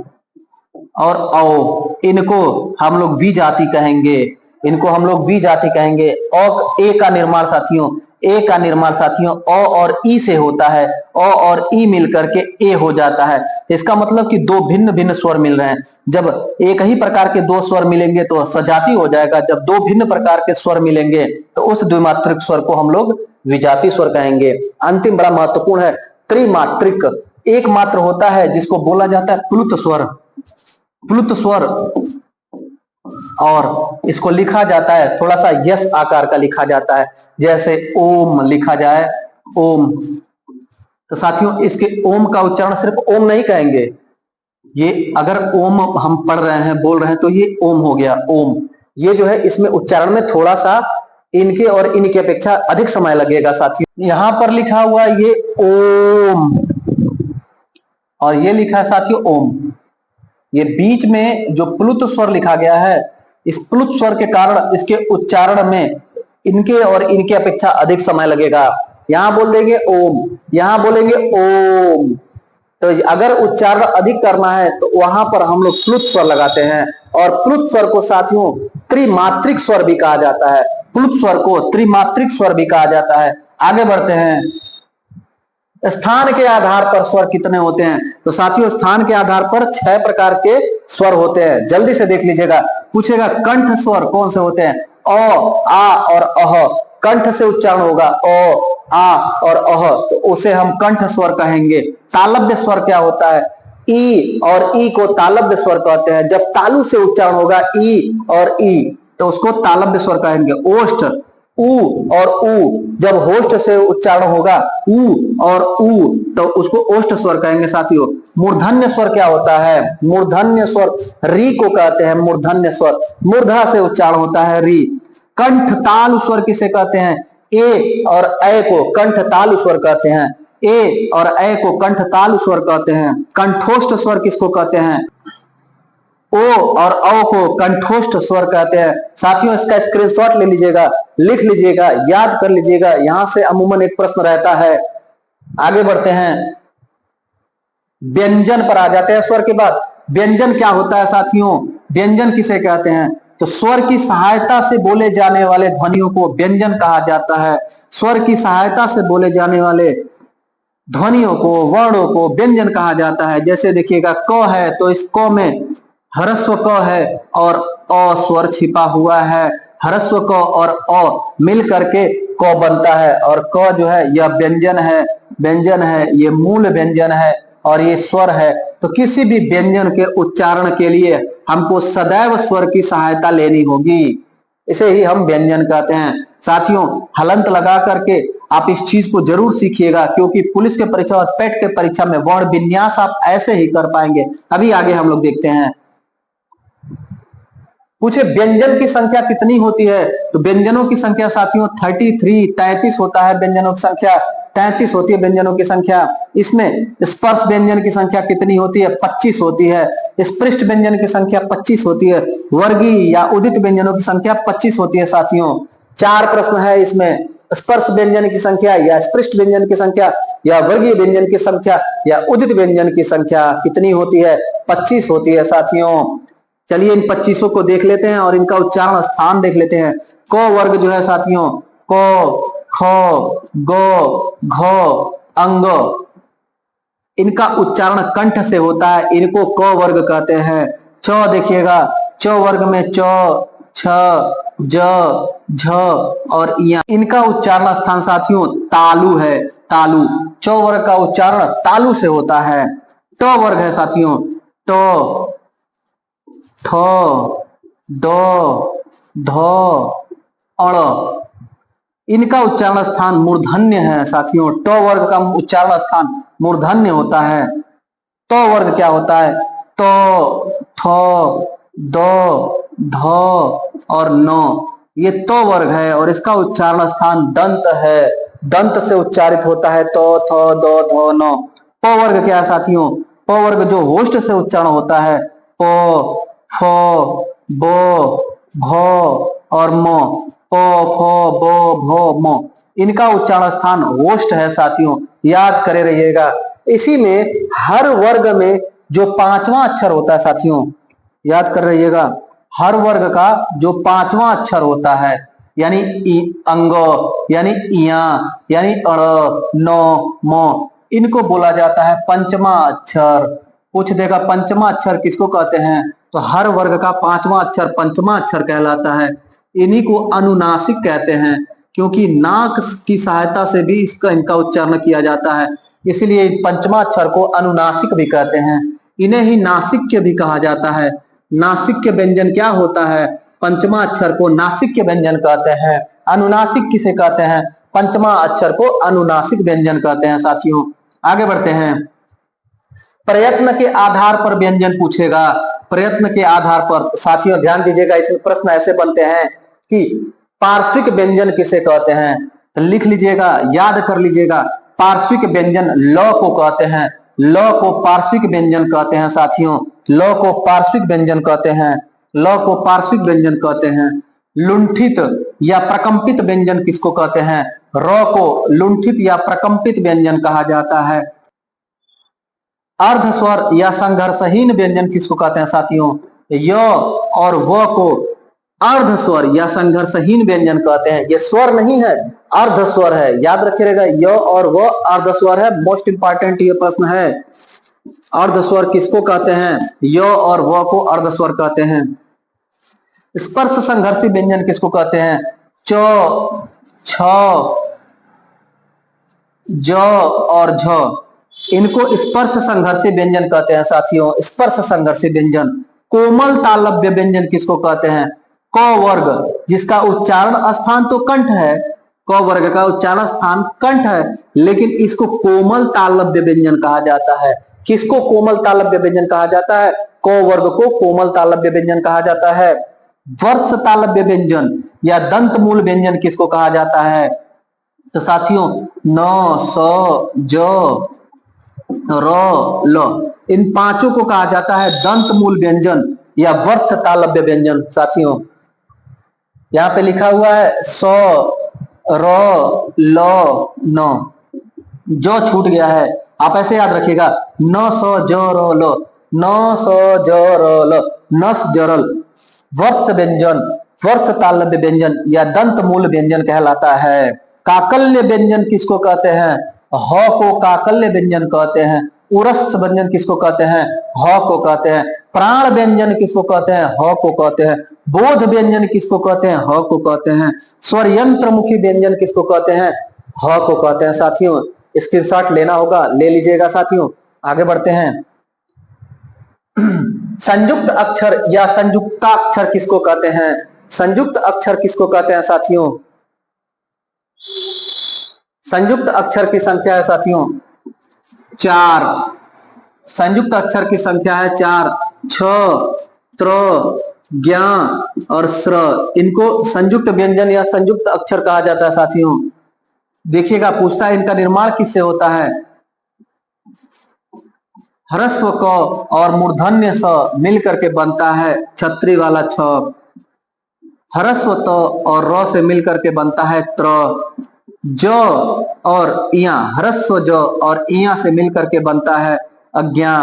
Speaker 1: और औ, इनको हम लोग विजाति कहेंगे। इनको हम लोग विजाति कहेंगे। और ए का निर्माण साथियों, ए का निर्माण साथियों अ और ई से होता है। अ और ई मिलकर के ए हो जाता है। इसका मतलब कि दो भिन्न भिन्न स्वर मिल रहे हैं। जब एक ही प्रकार के दो स्वर मिलेंगे तो सजाती हो जाएगा। जब दो भिन्न प्रकार के स्वर मिलेंगे तो उस द्विमात्रिक स्वर को हम लोग विजातीय स्वर कहेंगे। अंतिम बड़ा महत्वपूर्ण है त्रिमात्रिक। एक मात्र होता है जिसको बोला जाता है प्लुत स्वर। प्लुत स्वर, और इसको लिखा जाता है थोड़ा सा यस आकार का लिखा जाता है, जैसे ओम लिखा जाए, ओम। तो साथियों इसके ओम का उच्चारण सिर्फ ओम नहीं कहेंगे। ये अगर ओम हम पढ़ रहे हैं, बोल रहे हैं, तो ये ओम हो गया, ओम। ये जो है इसमें उच्चारण में थोड़ा सा इनके और इनकी अपेक्षा अधिक समय लगेगा साथियों। यहां पर लिखा हुआ ये ओम और ये लिखा है साथियों ओम। ये बीच में जो प्लुत स्वर लिखा गया है, इस प्लुत स्वर के कारण इसके उच्चारण में इनके और इनके अपेक्षा अधिक समय लगेगा। यहां बोल देंगे ओम, यहां बोलेंगे ओम। तो अगर उच्चारण अधिक करना है तो वहां पर हम लोग प्लुत स्वर लगाते हैं। और प्लुत स्वर को साथियों त्रिमात्रिक स्वर भी कहा जाता है। प्लुत स्वर को त्रिमात्रिक स्वर भी कहा जाता है। आगे बढ़ते हैं। स्थान के आधार पर स्वर कितने होते हैं? तो साथियों स्थान के आधार पर 6 प्रकार के स्वर होते हैं। जल्दी से देख लीजिएगा। पूछेगा कंठ स्वर कौन से होते हैं? अ, आ और अह। कंठ से उच्चारण होगा अ, आ और अह, तो उसे हम कंठ स्वर कहेंगे। तालव्य स्वर क्या होता है? ई और ई को तालव्य स्वर कहते हैं। जब तालु से उच्चारण होगा ई और ई, तो उसको तालव्य स्वर कहेंगे। ओष्ठ, ऊ और ऊ, जब होष्ठ से उच्चारण होगा ऊ और ऊ, तो उसको ओष्ठ स्वर कहेंगे साथियों। मूर्धन्य स्वर क्या होता है? मूर्धन्य स्वर री को कहते हैं मूर्धन्य स्वर। मूर्धा से उच्चारण होता है री। कंठ तालु स्वर किसे कहते हैं? ए और ऐ को कंठ तालु स्वर कहते हैं। ए और ऐ को कंठ तालु स्वर कहते हैं। कंठोष्ठ स्वर किसको कहते हैं? ओ और औ को कंठोष्ठ स्वर कहते हैं। साथियों इसका स्क्रीनशॉट ले लीजिएगा, लिख लीजिएगा, याद कर लीजिएगा। यहां से अमूमन एक प्रश्न रहता है। आगे बढ़ते हैं, व्यंजन पर आ जाते हैं। स्वर के बाद व्यंजन क्या होता है साथियों? व्यंजन किसे कहते हैं? तो स्वर की सहायता से बोले जाने वाले ध्वनियों को व्यंजन कहा जाता है। स्वर की सहायता से बोले जाने वाले ध्वनियों को, वर्णों को व्यंजन कहा जाता है। जैसे देखिएगा क है तो इस क में ह्रस्व क है और अ स्वर छिपा हुआ है। ह्रस्व क और अ मिल करके क बनता है, और क जो है यह व्यंजन है। व्यंजन है, ये मूल व्यंजन है और ये स्वर है। तो किसी भी व्यंजन के उच्चारण के लिए हमको सदैव स्वर की सहायता लेनी होगी। इसे ही हम व्यंजन कहते हैं। साथियों हलंत लगा करके आप इस चीज को जरूर सीखिएगा, क्योंकि पुलिस के परीक्षा और पेट के परीक्षा में वर्ण विन्यास आप ऐसे ही कर पाएंगे। अभी आगे हम लोग देखते हैं। पूछे व्यंजन की संख्या कितनी होती है? तो व्यंजनों की संख्या साथियों 33, 33 होता है व्यंजनों की संख्या। 33 होती है व्यंजनों की संख्या। इसमें स्पर्श व्यंजन की संख्या कितनी होती है? 25 होती है। स्पृष्ट व्यंजन की संख्या 25 होती है। वर्गीय या उदित व्यंजनों की संख्या 25 होती है साथियों। 4 प्रश्न है इसमें। स्पर्श व्यंजन की संख्या या स्पृष्ट व्यंजन की संख्या या वर्गीय व्यंजन की संख्या या उदित व्यंजन की संख्या कितनी होती है? 25 होती है साथियों। चलिए इन 25 को देख लेते हैं और इनका उच्चारण स्थान देख लेते हैं। क वर्ग जो है साथियों, क, ख, ग, घ, अंग। इनका उच्चारण कंठ से होता है, इनको क वर्ग कहते हैं। च देखिएगा, च वर्ग में च, छ, ज, झ और इया, इनका उच्चारण स्थान साथियों तालु है, तालु। च वर्ग का उच्चारण तालु से होता है। ट वर्ग है साथियों, ट, ठ, ड, ढ, अण, इनका उच्चारण स्थान मूर्धन्य है साथियों। ट वर्ग का उच्चारण स्थान मूर्धन्य होता है। तो वर्ग क्या होता है, तो, थ, द, ध और न, ये तो वर्ग है और इसका उच्चारण स्थान दंत है, दंत से उच्चारित होता है। तो, थ, द, ध, न। प वर्ग क्या है साथियों, प वर्ग जो होस्ट से उच्चारण होता है, प, फ, ब, भ और म, प, फ, ब, भ, म, इनका उच्चारण स्थान होस्ट है साथियों, याद करे रहिएगा। इसी में हर वर्ग में जो पांचवा अक्षर होता है साथियों, याद कर रहिएगा, हर वर्ग का जो पांचवा अक्षर होता है, यानी अंग, यानी इया, यानी अड़, न, म, इनको बोला जाता है पंचमा अक्षर। पूछ देगा पंचमा अक्षर किसको कहते हैं, तो हर वर्ग का पांचवा अक्षर पंचमा अक्षर कहलाता है। इन्हीं को अनुनासिक कहते हैं, क्योंकि नाक की सहायता से भी इनका उच्चारण किया जाता है, इसलिए पंचमा अक्षर को अनुनासिक भी कहते हैं। इन्हें ही नासिक्य भी कहा जाता है। नासिक्य व्यंजन क्या होता है, पंचमा अक्षर को नासिक्य व्यंजन कहते हैं। अनुनासिक किसे कहते हैं, पंचमा अक्षर को अनुनासिक व्यंजन कहते हैं साथियों। आगे बढ़ते हैं, प्रयत्न के आधार पर व्यंजन पूछेगा। प्रयत्न के आधार पर साथियों ध्यान दीजिएगा, इसमें प्रश्न ऐसे बनते हैं कि पार्श्विक व्यंजन किसे कहते हैं, तो लिख लीजिएगा, याद कर लीजिएगा। पार्श्विक व्यंजन ल को कहते हैं, ल को पार्श्विक व्यंजन कहते हैं साथियों, ल को पार्श्विक व्यंजन कहते हैं, ल को पार्श्विक व्यंजन कहते हैं। लुंठित या प्रकंपित व्यंजन किसको कहते हैं, र को लुंठित या प्रकंपित व्यंजन कहा जाता है। अर्ध स्वर या संघर्षहीन व्यंजन किसको कहते हैं साथियों, य और व को अर्ध स्वर या संघर्षहीन व्यंजन कहते हैं। ये स्वर नहीं है, अर्ध स्वर है, याद रखिएगा, य और व अर्ध स्वर है। मोस्ट इंपॉर्टेंट ये प्रश्न है, अर्ध स्वर किसको कहते हैं, य और व को अर्ध स्वर कहते हैं। स्पर्श संघर्षी व्यंजन किसको कहते हैं, च, छ, ज और झ, इनको स्पर्श संघर्षी व्यंजन कहते हैं साथियों, स्पर्श संघर्षी व्यंजन। कोमल तालव्य व्यंजन किसको कहते हैं, क वर्ग, जिसका उच्चारण स्थान तो कंठ है, क वर्ग का उच्चारण स्थान कंठ है, लेकिन इसको कोमल तालव्य व्यंजन कहा जाता है। किसको कोमल तालव्य व्यंजन कहा जाता है, क वर्ग को कोमल तालव्य व्यंजन कहा जाता है। वर्ष तालव्य व्यंजन या दंत मूल व्यंजन किसको कहा जाता है, तो साथियों न, स, ज, र, ल, इन पांचों को कहा जाता है दंत मूल व्यंजन या वर्ष तालव्य व्यंजन साथियों। यहां पे लिखा हुआ है स, र, ल, न, जो छूट गया है आप ऐसे याद रखिएगा, न, स, ज, र, ल, न, स, ज, र, ल, नस जरल। वर्ष व्यंजन, वर्ष तालव्य व्यंजन या दंत मूल व्यंजन कहलाता है। काकल्य व्यंजन किसको कहते हैं, ह को काकल्य व्यंजन कहते हैं। उरस व्यंजन किसको कहते हैं, ह को कहते हैं। प्राण व्यंजन किसको कहते हैं, ह को कहते हैं। बोध व्यंजन किसको कहते हैं, ह को कहते हैं। स्वर यंत्र मुखी व्यंजन किसको कहते हैं, ह को कहते हैं साथियों। स्क्रीनशॉट लेना होगा, ले लीजिएगा साथियों। आगे बढ़ते हैं, संयुक्त अक्षर या संयुक्ताक्षर किसको कहते हैं, संयुक्त अक्षर किसको कहते हैं साथियों। संयुक्त अक्षर की संख्या है साथियों 4, संयुक्त अक्षर की संख्या है 4, छ, त्र, ज्ञ और स्र, इनको संयुक्त व्यंजन या संयुक्त अक्षर कहा जाता है साथियों। देखिएगा पूछता है इनका निर्माण किससे होता है, ह्रस्व क और मूर्धन्य स मिलकर के बनता है छतरी वाला छ। ह्रस्व त और र से मिलकर के बनता है त्र। ज और इया, ह्रस्व ज और इया से मिलकर के बनता है अज्ञा।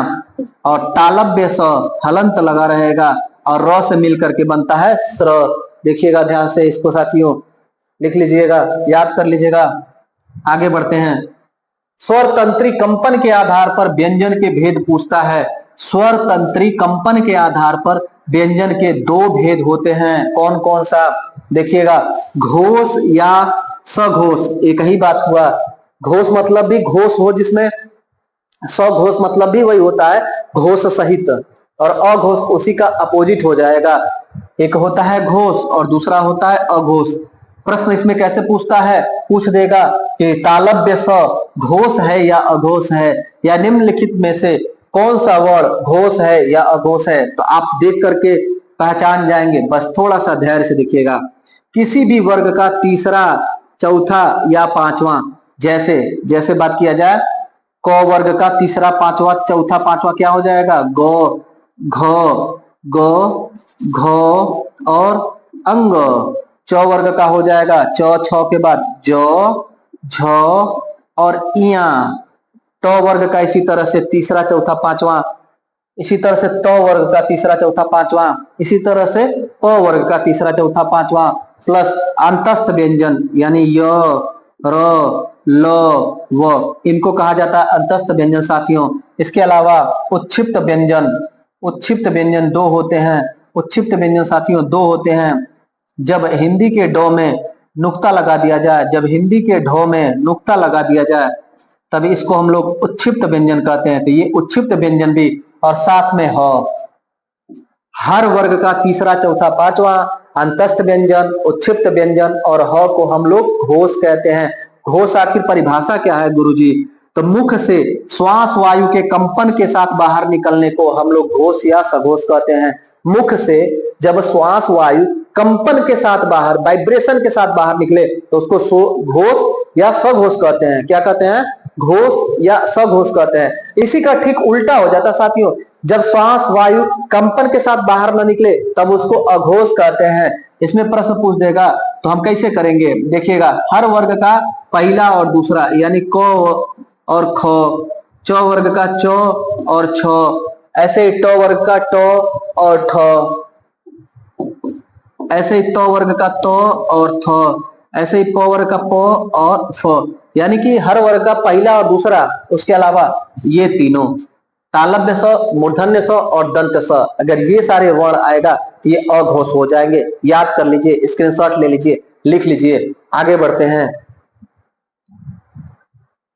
Speaker 1: और तालव्य स हलंत लगा रहेगा और र से मिलकर के बनता है स्र। देखिएगा ध्यान से इसको साथियों, लिख लीजिएगा, याद कर लीजिएगा। आगे बढ़ते हैं, स्वर तंत्री कंपन के आधार पर व्यंजन के भेद पूछता है। स्वर तंत्री कंपन के आधार पर व्यंजन के दो भेद होते हैं। कौन कौन सा देखिएगा, घोष या सघोष। एक ही बात हुआ, घोष मतलब भी घोष हो जिसमें, सघोष मतलब भी वही होता है घोष सहित, और अघोष उसी का अपोजिट हो जाएगा। एक होता है घोष और दूसरा होता है अघोष। प्रश्न इसमें कैसे पूछता है, पूछ देगा कि तालव्य स घोष है या अघोष है, या निम्नलिखित में से कौन सा वर्ण घोष है या अघोष है। तो आप देख करके पहचान जाएंगे, बस थोड़ा सा धैर्य से देखिएगा। किसी भी वर्ग का तीसरा, चौथा या पांचवा, जैसे जैसे बात किया जाए, क वर्ग का तीसरा, पांचवा, चौथा, पांचवा क्या हो जाएगा, गो, घ, ग, घ और अंग। च वर्ग का हो जाएगा च, छ के बाद ज, झ और इया। ट वर्ग का इसी तरह से तीसरा, चौथा, पांचवा, इसी तरह से त वर्ग का तीसरा, चौथा, पांचवा, इसी तरह से प वर्ग का तीसरा, चौथा, पांचवा, प्लस अंतस्थ व्यंजन यानी य, र, ल, व, इनको कहा जाता है अंतस्थ व्यंजन साथियों। इसके अलावा उच्छिप्त व्यंजन, उच्छिप्त व्यंजन दो होते हैं। उच्छिप्त व्यंजन साथियों दो होते हैं। जब हिंदी के ड में नुक्ता लगा दिया जाए, जब हिंदी के ढ में नुक्ता लगा दिया जाए, तब इसको हम लोग उच्छिप्त व्यंजन कहते हैं। तो ये उच्छिप्त व्यंजन भी, और साथ में ह, हर वर्ग का तीसरा, चौथा, पांचवा, अंतस्थ व्यंजन, उच्छिप्त व्यंजन और ह को हम लोग घोष कहते हैं। घोष आखिर परिभाषा क्या है गुरुजी, तो मुख से श्वास वायु के कंपन के साथ बाहर निकलने को हम लोग घोष या सघोष कहते हैं। मुख से जब श्वास वायु कंपन के साथ बाहर, वाइब्रेशन के साथ बाहर निकले तो उसको घोष या सघोष कहते हैं। क्या कहते हैं, घोष या सघोष कहते हैं। इसी का ठीक उल्टा हो जाता साथियों, जब श्वास वायु कंपन के साथ बाहर न निकले तब उसको अघोष कहते हैं। इसमें प्रश्न पूछ देगा तो हम कैसे करेंगे, देखिएगा, हर वर्ग का पहला और दूसरा यानी क और ख, च वर्ग का च और छ, ऐसे ही ट वर्ग का ट और ठ, ऐसे ही त वर्ग का त और थ, ऐसे ही प वर्ग का प और फ, यानी कि हर वर्ग का पहला और दूसरा, उसके अलावा ये तीनों, तालव्य स, मूर्धन्य स और दंत स, अगर ये सारे वर्ण आएगा तो ये अघोष हो जाएंगे। याद कर लीजिए, स्क्रीनशॉट ले लीजिए, लिख लीजिए। आगे बढ़ते हैं।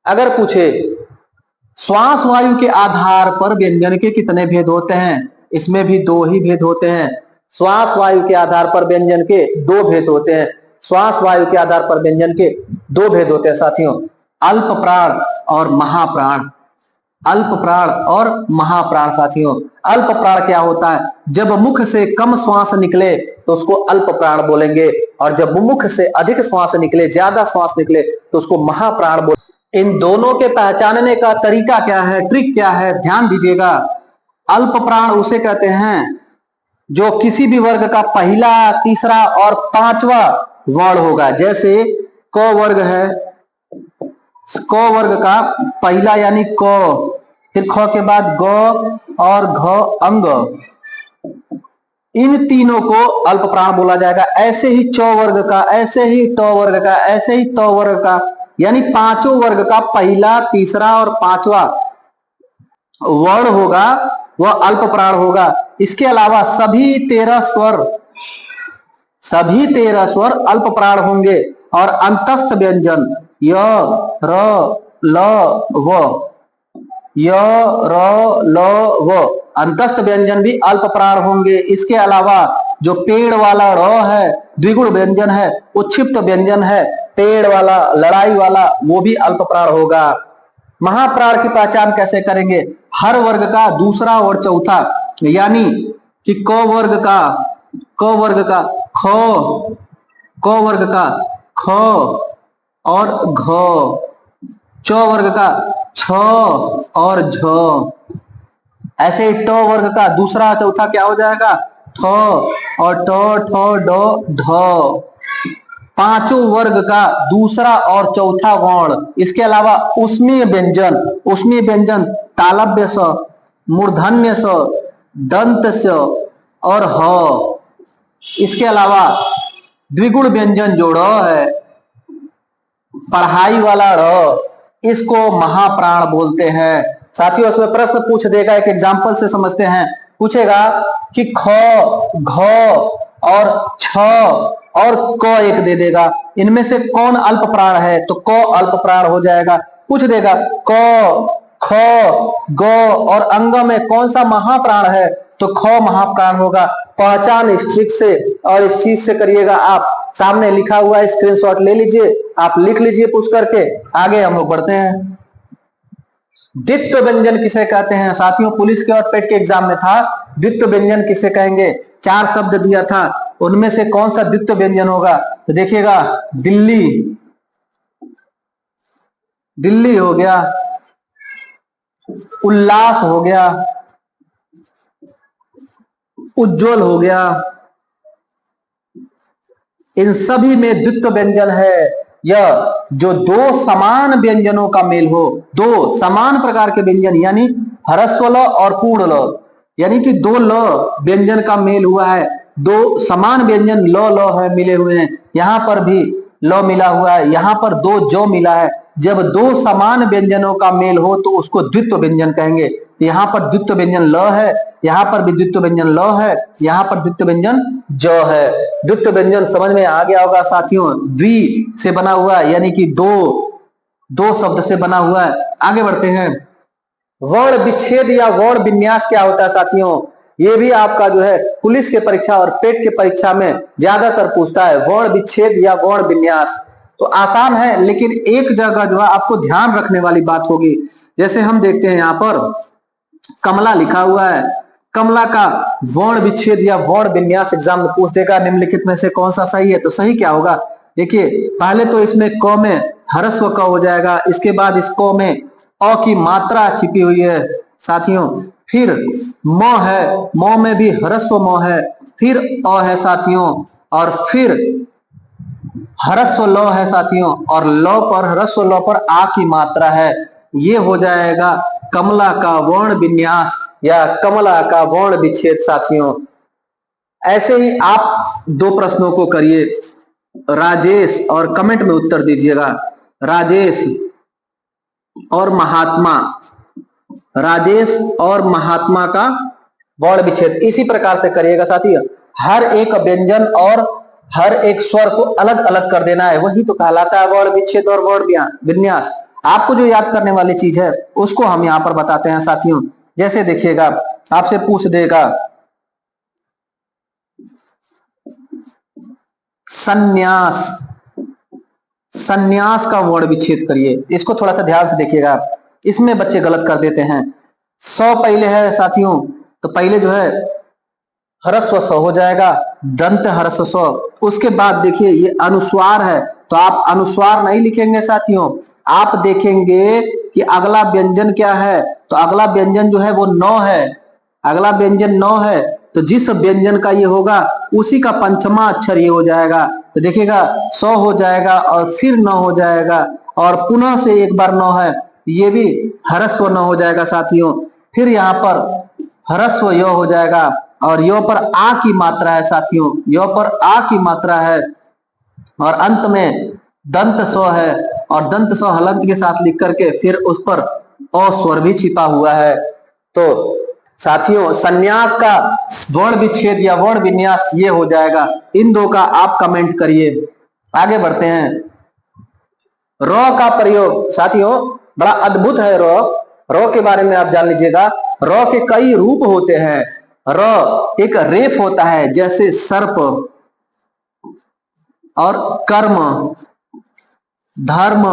Speaker 1: अगर पूछे श्वास वायु के आधार पर व्यंजन के कितने भेद होते हैं, इसमें भी दो ही भेद होते हैं। श्वास वायु के आधार पर व्यंजन के दो भेद होते हैं। श्वास वायु के आधार पर व्यंजन के दो भेद होते हैं साथियों, अल्प प्राण और महाप्राण। अल्प प्राण और महाप्राण साथियों। अल्प प्राण क्या होता है, जब मुख से कम श्वास निकले तो उसको अल्प प्राण बोलेंगे, और जब मुख से अधिक श्वास निकले, ज्यादा श्वास निकले तो उसको महाप्राण बोलेंगे। इन दोनों के पहचानने का तरीका क्या है, ट्रिक क्या है, ध्यान दीजिएगा। अल्प प्राण उसे कहते हैं जो किसी भी वर्ग का पहला, तीसरा और पांचवा वर्ण होगा। जैसे क वर्ग है, क वर्ग का पहला यानी क, फिर ख के बाद ग और घ अंग, इन तीनों को अल्प प्राण बोला जाएगा। ऐसे ही च वर्ग का, ऐसे ही ट वर्ग का, ऐसे ही त वर्ग का, यानी पांचों वर्ग का पहला, तीसरा और पांचवा वर्ण होगा वह अल्प प्राण होगा। इसके अलावा सभी 13 स्वर अल्प प्राण होंगे, और अंतस्थ व्यंजन य, र, ल, व, य, र, ल, व, अंतस्थ व्यंजन भी अल्प प्राण होंगे। इसके अलावा जो पेड़ वाला र है, द्विगुण व्यंजन है, उच्छिप्त व्यंजन है, पेड़ वाला, लड़ाई वाला, वो भी अल्प प्राण होगा। महाप्राण की पहचान कैसे करेंगे, हर वर्ग का दूसरा और चौथा, यानी कि क वर्ग का ख, क वर्ग का ख और घ, च वर्ग का छ और झ, ऐसे ही ट वर्ग का दूसरा, चौथा क्या हो जाएगा, थ और ट, ठ, ड, ढ, पांचों वर्ग का दूसरा और चौथा वर्ण। इसके अलावा उष्मीय व्यंजन तालव्य स, मूर्धन्य स, दंत स और ह। इसके अलावा द्विगुण व्यंजन जो ड़ है, पढ़ाई वाला ड़, इसको महाप्राण बोलते हैं। साथियों इसमें प्रश्न पूछ देगा, एक एग्जाम्पल से समझते हैं। पूछेगा कि ख, घ और छ और क एक दे देगा, इनमें से कौन अल्प प्राण है, तो क अल्प प्राण हो जाएगा। पूछ देगा क, ख, ग और अंग में कौन सा महाप्राण है, तो ख महाप्राण होगा। पहचान इस ट्रिक से और इस चीज से करिएगा आप। सामने लिखा हुआ है, स्क्रीनशॉट ले लीजिए, आप लिख लीजिए पूछ करके। आगे हम लोग बढ़ते हैं। द्वित्व व्यंजन किसे कहते हैं साथियों? पुलिस के और पेट के एग्जाम में था, द्वित्व व्यंजन किसे कहेंगे? 4 शब्द दिया था, उनमें से कौन सा द्वित्व व्यंजन होगा? तो देखिएगा, दिल्ली, दिल्ली हो गया, उल्लास हो गया, उज्जवल हो गया, इन सभी में द्वित्व व्यंजन है। यह जो दो समान व्यंजनों का मेल हो, दो समान प्रकार के व्यंजन यानी ह्रस्व ल और पूर्ण ल, यानी कि दो ल व्यंजन का मेल हुआ है, दो समान व्यंजन ल ल है मिले हुए हैं, यहां पर भी ल मिला हुआ है, यहां पर दो जो मिला है। जब दो समान व्यंजनों का मेल हो तो उसको द्वित्व व्यंजन कहेंगे। यहाँ पर द्वित्व व्यंजन ल है, यहाँ पर भी द्वित्व व्यंजन ल है, यहाँ पर द्वित्व व्यंजन ज है। द्वित्व व्यंजन समझ में आ गया होगा साथियों, द्वि से बना हुआ है यानी कि दो, दो शब्द से बना हुआ है। आगे बढ़ते हैं। वर्ण विच्छेद या वर्ण विन्यास क्या होता है साथियों? ये भी आपका जो है पुलिस के परीक्षा और पेट के परीक्षा में ज्यादातर पूछता है, वर्ण विच्छेद या वर्ण विन्यास। तो आसान है, लेकिन एक जगह जो है आपको ध्यान रखने वाली बात होगी। जैसे हम देखते हैं यहाँ पर कमला लिखा हुआ है, कमला का वर्ण विच्छेद या वर्ण विन्यास एग्जाम में पूछ देगा, निम्नलिखित में से कौन सा सही है? तो सही क्या होगा? देखिए, पहले तो इसमें क में ह्रस्व क हो जाएगा, इसके बाद इस क में अ की मात्रा छिपी हुई है साथियों, फिर म है, म में भी ह्रस्व म है, फिर अ है साथियों, और फिर ह्रस्व ल है साथियों, और ल पर ह्रस्व ल पर आ की मात्रा है। ये हो जाएगा कमला का वर्ण विन्यास या कमला का वर्ण विच्छेद साथियों। ऐसे ही आप दो प्रश्नों को करिए, राजेश, और कमेंट में उत्तर दीजिएगा। राजेश और महात्मा, राजेश और महात्मा का वर्ण विच्छेद इसी प्रकार से करिएगा साथियों। हर एक व्यंजन और हर एक स्वर को अलग अलग कर देना है, वही तो कहलाता है वर्ण विच्छेद और वर्ण विन्यास। आपको जो याद करने वाली चीज है उसको हम यहाँ पर बताते हैं साथियों। जैसे देखिएगा, आपसे पूछ देगा संन्यास, संन्यास का वर्ण विच्छेद करिए। इसको थोड़ा सा ध्यान से देखिएगा, इसमें बच्चे गलत कर देते हैं। सौ पहले है साथियों, तो पहले जो है ह्रस्व स हो जाएगा, दंत ह्रस्व स। उसके बाद देखिए ये अनुस्वार है, तो आप अनुस्वार नहीं लिखेंगे साथियों, आप देखेंगे कि अगला व्यंजन क्या है। तो अगला व्यंजन जो है वो नौ है, अगला व्यंजन नौ है, तो जिस व्यंजन का ये होगा उसी का पंचमा अक्षर ये हो जाएगा। तो देखिएगा 100 हो जाएगा और फिर 9 हो जाएगा और पुनः से एक बार 9 है, ये भी ह्रस्व 9 हो जाएगा साथियों। फिर यहाँ पर ह्रस्व य हो जाएगा और य पर आ की मात्रा है साथियों, य पर आ की मात्रा है, और अंत में दंत स है और दंत स हलंत के साथ लिख करके फिर उस पर अ स्वर भी छिपा हुआ है। तो साथियों संन्यास का वर्ण विच्छेद या वर्ण विन्यास ये हो जाएगा। इन दो का आप कमेंट करिए। आगे बढ़ते हैं। र का प्रयोग साथियों बड़ा अद्भुत है। र के बारे में आप जान लीजिएगा। र के कई रूप होते हैं। र एक रेफ होता है, जैसे सर्प और कर्म, धर्म,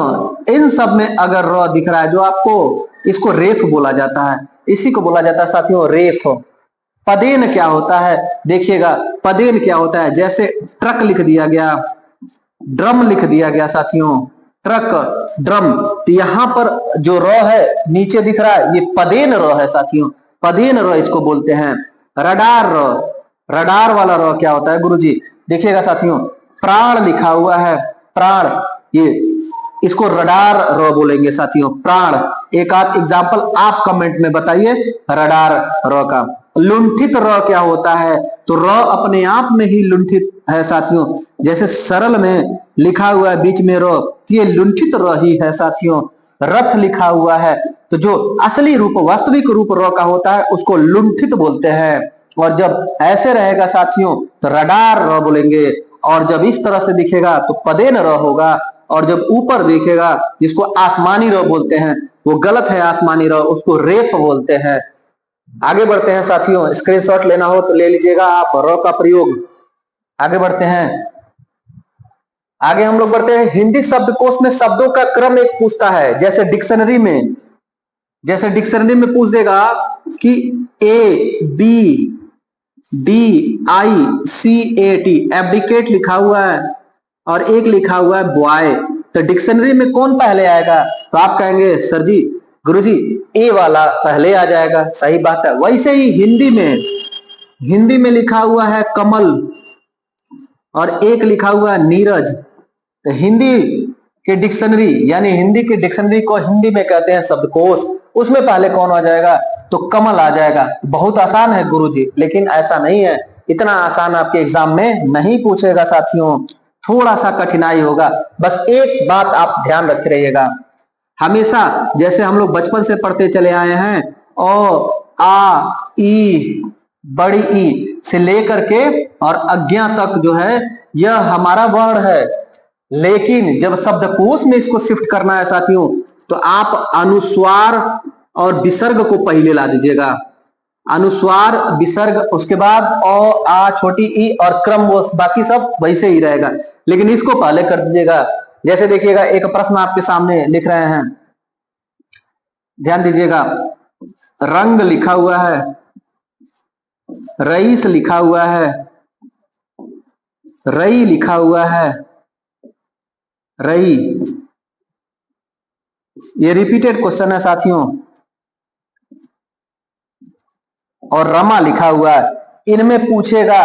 Speaker 1: इन सब में अगर र दिख रहा है जो आपको, इसको रेफ बोला जाता है, इसी को बोला जाता है साथियों रेफ। पदेन क्या होता है? देखिएगा पदेन क्या होता है, जैसे ट्रक लिख दिया गया, ड्रम लिख दिया गया साथियों, ट्रक, ड्रम। तो यहां पर जो र है नीचे दिख रहा है, ये पदेन र है साथियों, पदेन र इसको बोलते हैं। रडार र, रडार वाला र क्या होता है गुरुजी? देखिएगा साथियों प्राण लिखा हुआ है, प्राण, ये इसको रडार र बोलेंगे साथियों, प्राण। एक आध एग्जाम्पल आप कमेंट में बताइए रडार र का। लुंठित र क्या होता है? तो र अपने आप में ही लुंठित है साथियों, जैसे सरल में लिखा हुआ है बीच में र, ये लुंठित र ही है साथियों। रथ लिखा हुआ है, तो जो असली रूप वास्तविक रूप र का होता है उसको लुंठित बोलते हैं। और जब ऐसे रहेगा साथियों तो रडार र बोलेंगे, और जब इस तरह से दिखेगा तो पदेन र होगा, और जब ऊपर दिखेगा जिसको आसमानी र बोलते हैं वो गलत है, आसमानी र उसको रेफ बोलते हैं। आगे बढ़ते हैं साथियों, स्क्रीनशॉट लेना हो तो ले लीजिएगा आप र का प्रयोग। आगे बढ़ते हैं, आगे हम लोग बढ़ते हैं। हिंदी शब्दकोश में शब्दों का क्रम एक पूछता है, जैसे डिक्शनरी में पूछ देगा कि A B D I C A T, abdicate लिखा हुआ है और एक लिखा हुआ है बॉय, तो डिक्शनरी में कौन पहले आएगा? तो आप कहेंगे सर जी, गुरुजी ए वाला पहले आ जाएगा। सही बात है। वैसे ही हिंदी में लिखा हुआ है कमल और एक लिखा हुआ है नीरज, तो हिंदी के डिक्शनरी यानी हिंदी के डिक्शनरी को हिंदी में कहते हैं शब्दकोश, उसमें पहले कौन आ जाएगा? तो कमल आ जाएगा। बहुत आसान है गुरुजी, लेकिन ऐसा नहीं है, इतना आसान आपके एग्जाम में नहीं पूछेगा साथियों, थोड़ा सा कठिनाई होगा। बस एक बात आप ध्यान रखे रहिएगा, हमेशा जैसे हम लोग बचपन से पढ़ते चले आए हैं, ओ आ ई बड़ी ई से लेकर के और अज्ञा तक जो है यह हमारा वर्ण है। लेकिन जब शब्दकोश में इसको शिफ्ट करना है साथियों, तो आप अनुस्वार और विसर्ग को पहले ला दीजिएगा। अनुस्वार विसर्ग, उसके बाद ओ आ छोटी ई और क्रम वो बाकी सब वैसे ही रहेगा, लेकिन इसको पहले कर दीजिएगा। जैसे देखिएगा एक प्रश्न आपके सामने लिख रहे हैं, ध्यान दीजिएगा। रंग लिखा हुआ है, रईस लिखा हुआ है, रई लिखा हुआ है, रई, ये रिपीटेड क्वेश्चन है साथियों, और रमा लिखा हुआ है। इनमें पूछेगा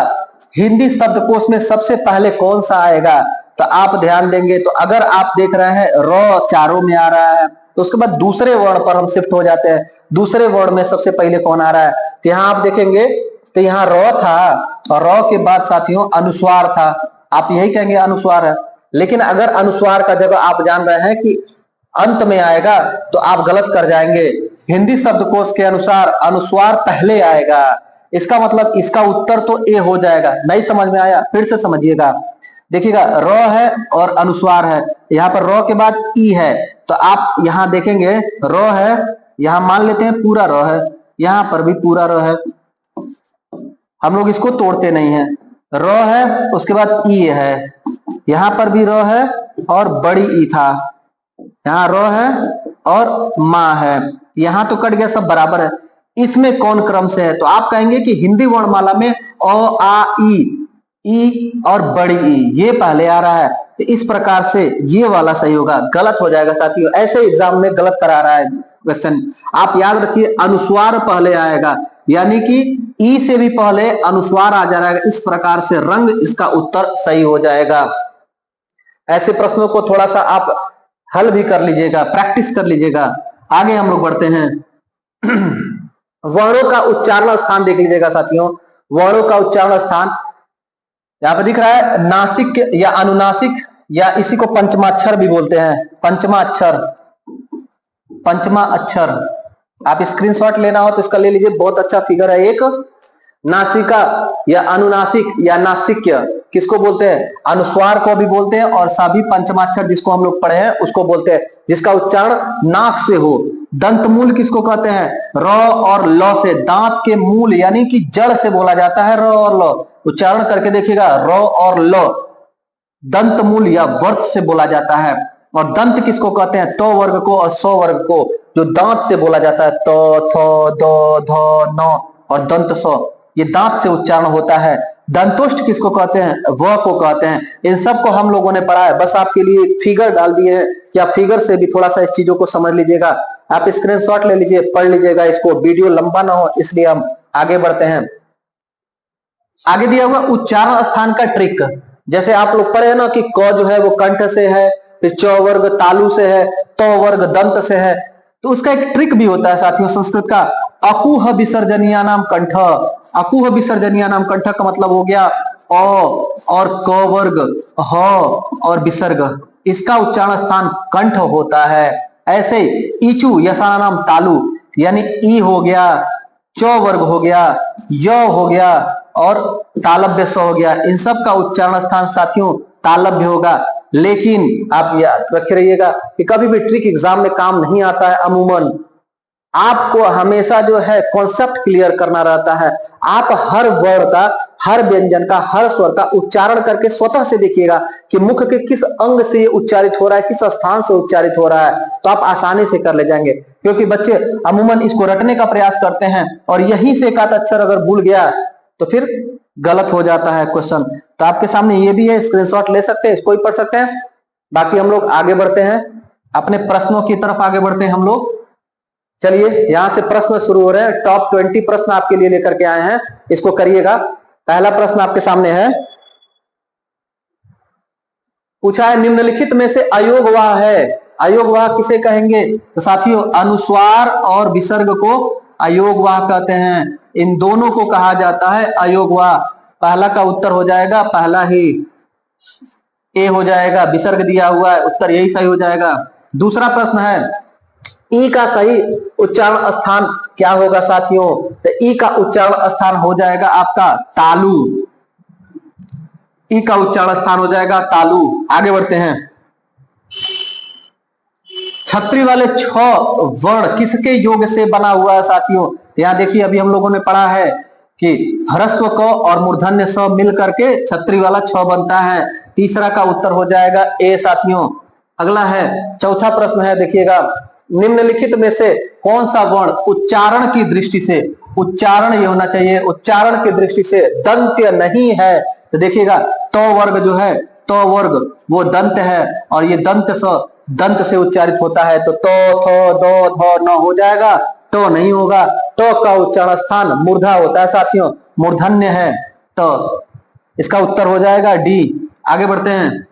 Speaker 1: हिंदी शब्दकोश में सबसे पहले कौन सा आएगा, तो आप ध्यान देंगे तो अगर आप देख रहे हैं र चारों में आ रहा है, तो उसके बाद दूसरे वर्ण पर हम शिफ्ट हो जाते हैं। दूसरे वर्ण में सबसे पहले कौन आ रहा है, तो यहाँ आप देखेंगे तो यहाँ र था और र के बाद साथियों अनुस्वार था, आप यही कहेंगे अनुस्वार है। लेकिन अगर अनुस्वार का जगह आप जान रहे हैं कि अंत में आएगा तो आप गलत कर जाएंगे। हिंदी शब्दकोश के अनुसार अनुस्वार पहले आएगा, इसका मतलब इसका उत्तर तो ए हो जाएगा। नहीं समझ में आया? फिर से समझिएगा। देखिएगा र है और अनुस्वार है, यहाँ पर र के बाद ई है, तो आप यहाँ देखेंगे र है, यहाँ मान लेते हैं पूरा र है, यहाँ पर भी पूरा र है, हम लोग इसको तोड़ते नहीं है। र है उसके बाद ई है, यहाँ पर भी र है और बड़ी ई था, यहाँ र है और माँ है, यहाँ तो कट गया, सब बराबर है। इसमें कौन क्रम से है, तो आप कहेंगे कि हिंदी वर्णमाला में अ आ ई और बड़ी ई ये पहले आ रहा है, तो इस प्रकार से ये वाला सही होगा। गलत हो जाएगा साथियों, ऐसे एग्जाम में गलत करा रहा है क्वेश्चन। आप याद रखिए अनुस्वार पहले आएगा, यानी कि ई से भी पहले अनुस्वार आ जाएगा। इस प्रकार से रंग इसका उत्तर सही हो जाएगा। ऐसे प्रश्नों को थोड़ा सा आप हल भी कर लीजिएगा, प्रैक्टिस कर लीजिएगा। आगे हम लोग बढ़ते हैं। वर्णों का उच्चारण स्थान देख लीजिएगा साथियों, वर्णों का उच्चारण स्थान यहां पर दिख रहा है, नासिक या अनुनासिक, या इसी को पंचमाक्षर भी बोलते हैं। पंचमा अक्षर आप स्क्रीनशॉट लेना हो तो इसका ले लीजिए, बहुत अच्छा फिगर है। एक नासिका या अनुनासिक या नासिक्य किसको बोलते हैं? अनुस्वार को भी बोलते हैं, और सभी पंचमाक्षर जिसको हम लोग पढ़े हैं उसको बोलते हैं, जिसका उच्चारण नाक से हो। दंत मूल किसको कहते हैं? र और ल से, दांत के मूल यानी कि जड़ से बोला जाता है र और ल। उच्चारण करके देखिएगा, र और ल दंत मूल या वर्त से बोला जाता है। और दंत किसको कहते हैं? तो वर्ग को और सौ वर्ग को, जो दांत से बोला जाता है, तो थ द ध न और दंत सौ, ये दांत से उच्चारण होता है। दंतोष्ठ किसको कहते हैं? व को कहते हैं। इन सब को हम लोगों ने पढ़ा है, बस आपके लिए फिगर डाल दिए हैं, या फिगर से भी थोड़ा सा इस चीजों को समझ लीजिएगा। आप स्क्रीनशॉट ले लीजिए, पढ़ लीजिएगा इसको, वीडियो लंबा ना हो इसलिए हम आगे बढ़ते हैं। आगे दिया हुआ उच्चारण स्थान का ट्रिक, जैसे आप लोग पढ़े हैं ना कि क जो है वो कंठ से है, फिर च वर्ग तालु से है, तो वर्ग दंत से है, तो उसका एक ट्रिक भी होता है साथियों संस्कृत का। अकुह विसर्जनीय नाम कंठ, अकुह विसर्जनीय नाम कंठ का मतलब हो गया अ और क वर्ग, ह और विसर्ग, इसका उच्चारण स्थान कंठ होता है। ऐसे ईचू यशाना नाम तालु, यानी ई हो गया, चौ वर्ग हो गया, य हो गया और तालब्य स हो गया। इन सब का उच्चारण स्थान साथियों तालब्य होगा। लेकिन आप याद रखे रहिएगा कि कभी भी ट्रिक एग्जाम में काम नहीं आता है। अमूमन आपको हमेशा जो है कॉन्सेप्ट क्लियर करना रहता है। आप हर वर्ड का, हर व्यंजन का, हर स्वर का उच्चारण करके स्वतः से देखिएगा कि मुख के किस अंग से ये उच्चारित हो रहा है, किस स्थान से उच्चारित हो रहा है, तो आप आसानी से कर ले जाएंगे। क्योंकि बच्चे अमूमन इसको रटने का प्रयास करते हैं और यहीं से एक आध अक्षर अगर भूल गया तो फिर गलत हो जाता है क्वेश्चन। तो आपके सामने ये भी है, स्क्रीनशॉट ले सकते हैं, इसको भी पढ़ सकते हैं। बाकी हम लोग आगे बढ़ते हैं, अपने प्रश्नों की तरफ आगे बढ़ते हैं हम लोग। चलिए यहां से प्रश्न शुरू हो रहे हैं। टॉप 20 प्रश्न आपके लिए लेकर के आए हैं, इसको करिएगा। पहला प्रश्न आपके सामने है, पूछा है निम्नलिखित में से अयोगवाह है। अयोगवाह किसे कहेंगे? तो साथियों अनुस्वार और विसर्ग को अयोगवाह कहते हैं। इन दोनों को कहा जाता है अयोगवाह। पहला का उत्तर हो जाएगा, पहला ही ए हो जाएगा, विसर्ग दिया हुआ है, उत्तर यही सही हो जाएगा। दूसरा प्रश्न है, ई का सही उच्चारण स्थान क्या होगा साथियों? तो ई का उच्चारण स्थान हो जाएगा आपका तालु। ई का उच्चारण स्थान हो जाएगा तालु। आगे बढ़ते हैं, छतरी वाले 6 वर्ण किसके योग से बना हुआ है साथियों? यहां देखिए अभी हम लोगों ने पढ़ा है कि ह्रस्व क और मूर्धन्य स मिल करके छतरी वाला 6 बनता है। तीसरा का उत्तर हो जाएगा ए साथियों। अगला है, चौथा प्रश्न है, देखिएगा निम्नलिखित में से कौन सा वर्ण उच्चारण की दृष्टि से, उच्चारण ये होना चाहिए, उच्चारण की दृष्टि से दंत्य नहीं है? तो देखिएगा तो वर्ग जो है, तो वर्ग वो दंत है और ये दंत से उच्चारित होता है। तो थो दो ध न हो जाएगा, तो नहीं होगा। तो का उच्चारण स्थान मूर्धा होता है साथियों, मूर्धन्य है, तो इसका उत्तर हो जाएगा डी। आगे बढ़ते हैं,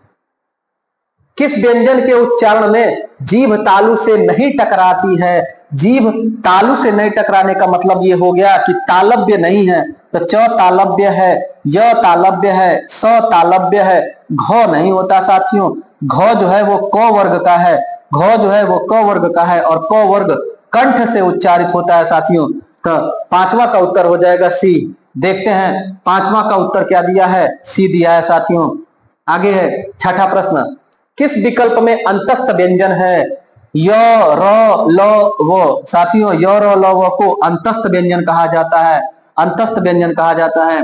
Speaker 1: किस व्यंजन के उच्चारण में जीभ तालु से नहीं टकराती है? जीभ तालु से नहीं टकराने का मतलब ये हो गया कि तालव्य नहीं है। तो च तालव्य है, य तालव्य है, स तालव्य है, घ नहीं होता साथियों। घ जो है वो क वर्ग का है, घ जो है वो क वर्ग का है और क वर्ग कंठ से उच्चारित होता है साथियों। तो पांचवा का उत्तर हो जाएगा सी। देखते हैं पांचवा का उत्तर क्या दिया है, सी दिया है साथियों। आगे है छठा प्रश्न, किस विकल्प में अंतस्थ व्यंजन है? य र ल व साथियों, य र ल व को अंतस्थ व्यंजन कहा जाता है, अंतस्थ व्यंजन कहा जाता है।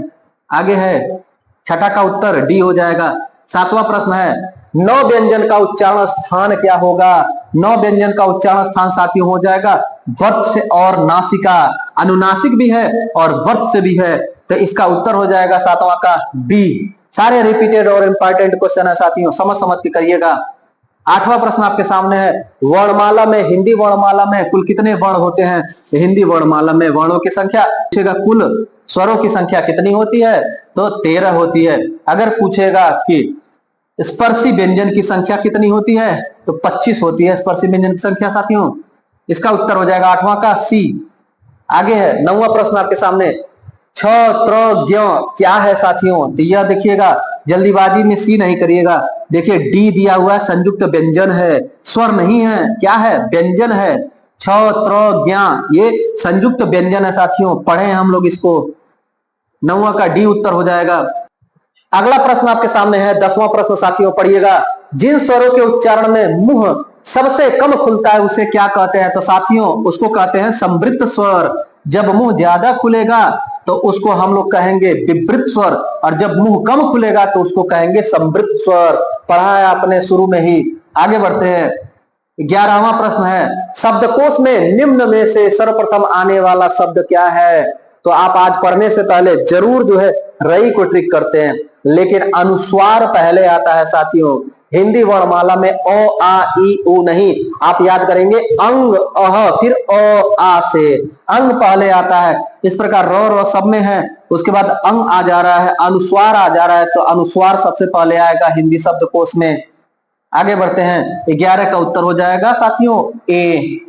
Speaker 1: आगे है छठा का उत्तर डी हो जाएगा। सातवां प्रश्न है, नौ व्यंजन का उच्चारण स्थान क्या होगा? नौ व्यंजन का उच्चारण स्थान साथियों हो जाएगा वर्त से और नासिका। अनुनासिक भी है और वर्त से भी है, तो इसका उत्तर हो जाएगा सातवां का बी। सारे रिपीटेड और इंपॉर्टेंट क्वेश्चन है साथियों, समझ समझ के करिएगा। आठवां प्रश्न आपके सामने है, वर्णमाला में, हिंदी वर्णमाला में कुल कितने वर्ण होते हैं? हिंदी वर्णमाला में वर्णों की संख्या पूछेगा, कुल स्वरों की संख्या कितनी होती है? तो 13 होती है। अगर पूछेगा कि स्पर्शी व्यंजन की संख्या कितनी होती है? तो 25 होती है स्पर्शी व्यंजन की संख्या साथियों। इसका उत्तर हो जाएगा आठवां का सी। आगे है नौवां प्रश्न आपके सामने, छ त्र ज्ञ क्या है साथियों? तो यह देखिएगा, जल्दीबाजी में सी नहीं करिएगा। देखिए डी दिया हुआ है, संयुक्त व्यंजन है, स्वर नहीं है, क्या है? व्यंजन है। छ त्र ज्ञ ये संयुक्त व्यंजन है साथियों, पढ़े हैं हम लोग इसको। नौवां का डी उत्तर हो जाएगा। अगला प्रश्न आपके सामने है 10वां प्रश्न साथियों, पढ़िएगा, जिन स्वरों के उच्चारण में मुंह सबसे कम खुलता है उसे क्या कहते हैं? तो साथियों उसको कहते हैं संवृत्त स्वर। जब मुंह ज्यादा खुलेगा तो उसको हम लोग कहेंगे विवृत स्वर, और जब मुंह कम खुलेगा तो उसको कहेंगे संवृत्त स्वर। पढ़ा है आपने शुरू में ही। आगे बढ़ते हैं, 11वां प्रश्न है, शब्दकोश में निम्न में से सर्वप्रथम आने वाला शब्द क्या है? तो आप आज पढ़ने से पहले जरूर जो है रई को ट्रिक करते हैं, लेकिन अनुस्वार पहले आता है साथियों। हिंदी वर्णमाला में अ आ ई उ नहीं, आप याद करेंगे अंग अह फिर अ आ से, अंग पहले आता है। इस प्रकार र सब में है, उसके बाद अंग आ जा रहा है, अनुस्वार आ जा रहा है, तो अनुस्वार सबसे पहले आएगा हिंदी शब्दकोश में। आगे बढ़ते हैं, 11 का उत्तर हो जाएगा साथियों ए।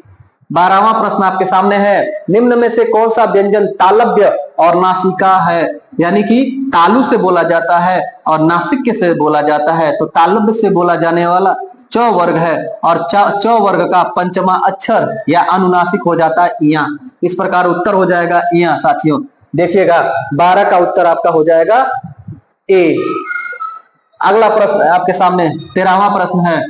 Speaker 1: 12वां प्रश्न आपके सामने है, निम्न में से कौन सा व्यंजन तालव्य और नासिका है? यानी कि तालु से बोला जाता है और नासिक से बोला जाता है। तो तालव्य से बोला जाने वाला च वर्ग है और च वर्ग का पंचमा अक्षर या अनुनासिक हो जाता है इया। इस प्रकार उत्तर हो जाएगा इया साथियों। देखिएगा 12 का उत्तर आपका हो जाएगा ए। अगला प्रश्न आपके सामने 13वां प्रश्न है,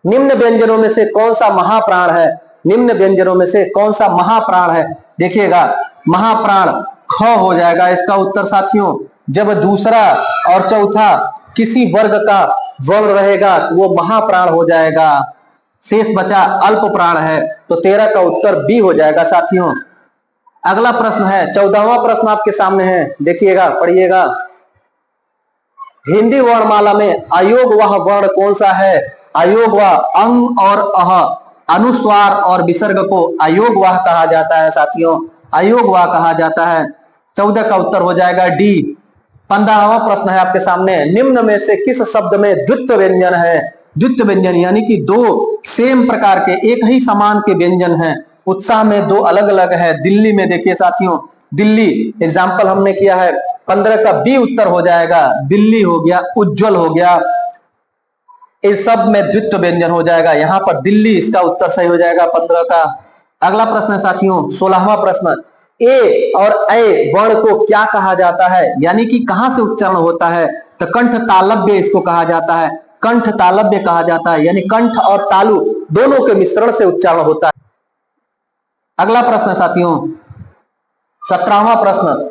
Speaker 1: निम्न व्यंजनों में से कौन सा महाप्राण है? निम्न व्यंजनों में से कौन सा महाप्राण है? देखिएगा महाप्राण ख हो जाएगा इसका उत्तर साथियों। जब दूसरा और चौथा किसी वर्ग का वर्ण रहेगा तो वो महाप्राण हो जाएगा। शेष बचा अल्प प्राण है, तो 13 का उत्तर बी हो जाएगा साथियों। अगला प्रश्न है 14वां प्रश्न आपके सामने है, देखिएगा पढ़िएगा। हिंदी वर्णमाला में अयोग वह वर्ण कौन सा है? अयोग वह अंग और अह, अनुस्वार और विसर्ग को अयोग वह कहा जाता है साथियों, अयोग वह कहा जाता है। 14 का उत्तर हो जाएगा डी। 15वां प्रश्न है आपके सामने, निम्न में से किस शब्द में द्वित्व व्यंजन है? द्वित्व व्यंजन यानी कि दो सेम प्रकार के एक ही समान के व्यंजन हैं। उत्साह में दो अलग अलग है। दिल्ली में देखिए साथियों, दिल्ली एग्जाम्पल हमने किया है। 15 का बी उत्तर हो जाएगा, दिल्ली हो गया, उज्जवल हो गया, इस सब में द्वित्व व्यंजन हो जाएगा। यहाँ पर दिल्ली इसका उत्तर सही हो जाएगा 15 का। अगला प्रश्न है साथियों 16वां प्रश्न, ए और ए वर्ण को क्या कहा जाता है? यानी कि कहां से उच्चारण होता है? तो कंठ तालव्य इसको कहा जाता है, कंठ तालव्य कहा जाता है, यानी कंठ और तालु दोनों के मिश्रण से उच्चारण होता है। अगला प्रश्न साथियों 17वां प्रश्न,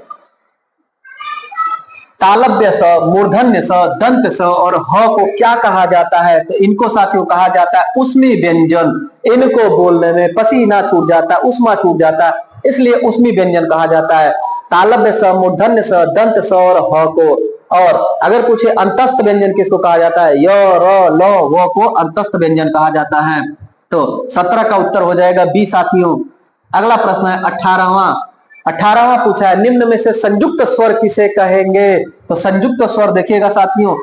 Speaker 1: तालव्य स, मूर्धन्य स, दंत स और ह को क्या कहा जाता है? तो इनको साथियों कहा जाता है उष्मी व्यंजन। इनको बोलने में पसीना छूट जाता है, उष्मा छूट जाता है, इसलिए उष्मी व्यंजन कहा जाता है। तालव्य स, मूर्धन्य स, दंत स और ह को। और अगर पूछे अंतस्थ व्यंजन किसको कहा जाता है? य, र, ल, व को अंतस्थ व्यंजन कहा जाता है। तो 17 का उत्तर हो जाएगा बी साथियों। अगला प्रश्न है 18वां पूछा है, निम्न में से संयुक्त स्वर किसे कहेंगे? तो संयुक्त स्वर देखिएगा साथियों,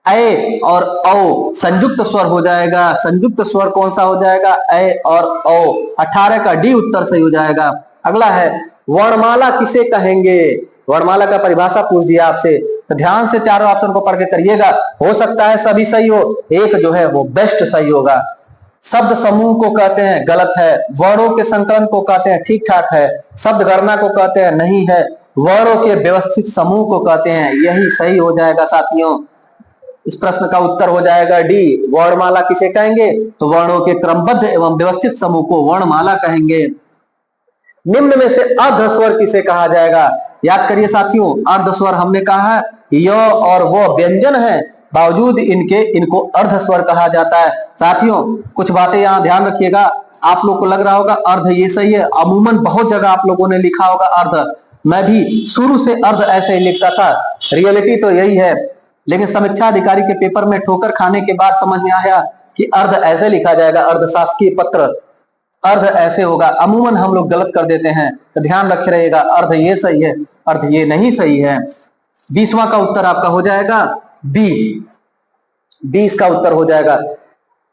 Speaker 1: ए और औ संयुक्त स्वर हो जाएगा। संयुक्त स्वर कौन सा हो जाएगा? ए और औ। 18 का डी उत्तर सही हो जाएगा। अगला है वर्णमाला किसे कहेंगे? वर्णमाला का परिभाषा पूछ दिया आपसे, तो ध्यान से चारों ऑप्शन को पढ़ के करिएगा। हो सकता है सभी सही हो, एक जो है वो बेस्ट सही होगा। शब्द समूह को कहते हैं, गलत है। वर्णों के संकलन को कहते हैं, ठीक ठाक है। शब्द गणना को कहते हैं, नहीं है। वर्णों के व्यवस्थित समूह को कहते हैं, यही सही हो जाएगा साथियों। इस प्रश्न का उत्तर हो जाएगा डी। वर्णमाला किसे कहेंगे? तो वर्णों के क्रमबद्ध एवं व्यवस्थित समूह को वर्णमाला कहेंगे। निम्न में से अर्ध स्वर किसे कहा जाएगा? याद करिए साथियों, अर्ध स्वर हमने कहा है य और वो व्यंजन है, बावजूद इनको अर्ध स्वर कहा जाता है। साथियों कुछ बातें यहाँ ध्यान रखिएगा। आप लोग को लग रहा होगा अर्ध ये सही है, अमूमन बहुत जगह आप लोगों ने लिखा होगा अर्ध। मैं भी शुरू से अर्ध ऐसे ही लिखता था, रियलिटी तो यही है, लेकिन समीक्षा अधिकारी के पेपर में ठोकर खाने के बाद समझ में आया कि अर्ध ऐसे लिखा जाएगा, अर्ध शासकीय पत्र, अर्ध ऐसे होगा। अमूमन हम लोग गलत कर देते हैं, तो ध्यान रखे रहिएगा, अर्ध ये सही है, अर्ध ये नहीं सही है। 20वां का उत्तर आपका हो जाएगा बी। 20 का उत्तर हो जाएगा।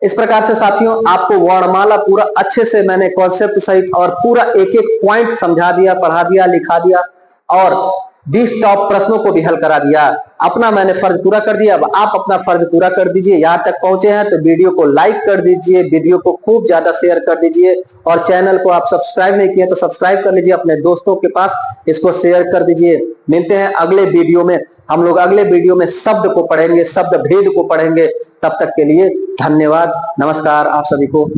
Speaker 1: इस प्रकार से साथियों आपको वर्णमाला पूरा अच्छे से मैंने कॉन्सेप्ट सहित और पूरा एक एक पॉइंट समझा दिया, पढ़ा दिया, लिखा दिया और 20 टॉप प्रश्नों को भी हल करा दिया। अपना मैंने फर्ज पूरा कर दिया, अब आप अपना फर्ज पूरा कर दीजिए। यहाँ तक पहुंचे हैं तो वीडियो को लाइक कर दीजिए, वीडियो को खूब ज्यादा शेयर कर दीजिए और चैनल को आप सब्सक्राइब नहीं किए तो सब्सक्राइब कर लीजिए, अपने दोस्तों के पास इसको शेयर कर दीजिए। मिलते हैं अगले वीडियो में। हम लोग अगले वीडियो में शब्द को पढ़ेंगे, शब्द भेद को पढ़ेंगे। तब तक के लिए धन्यवाद, नमस्कार आप सभी को।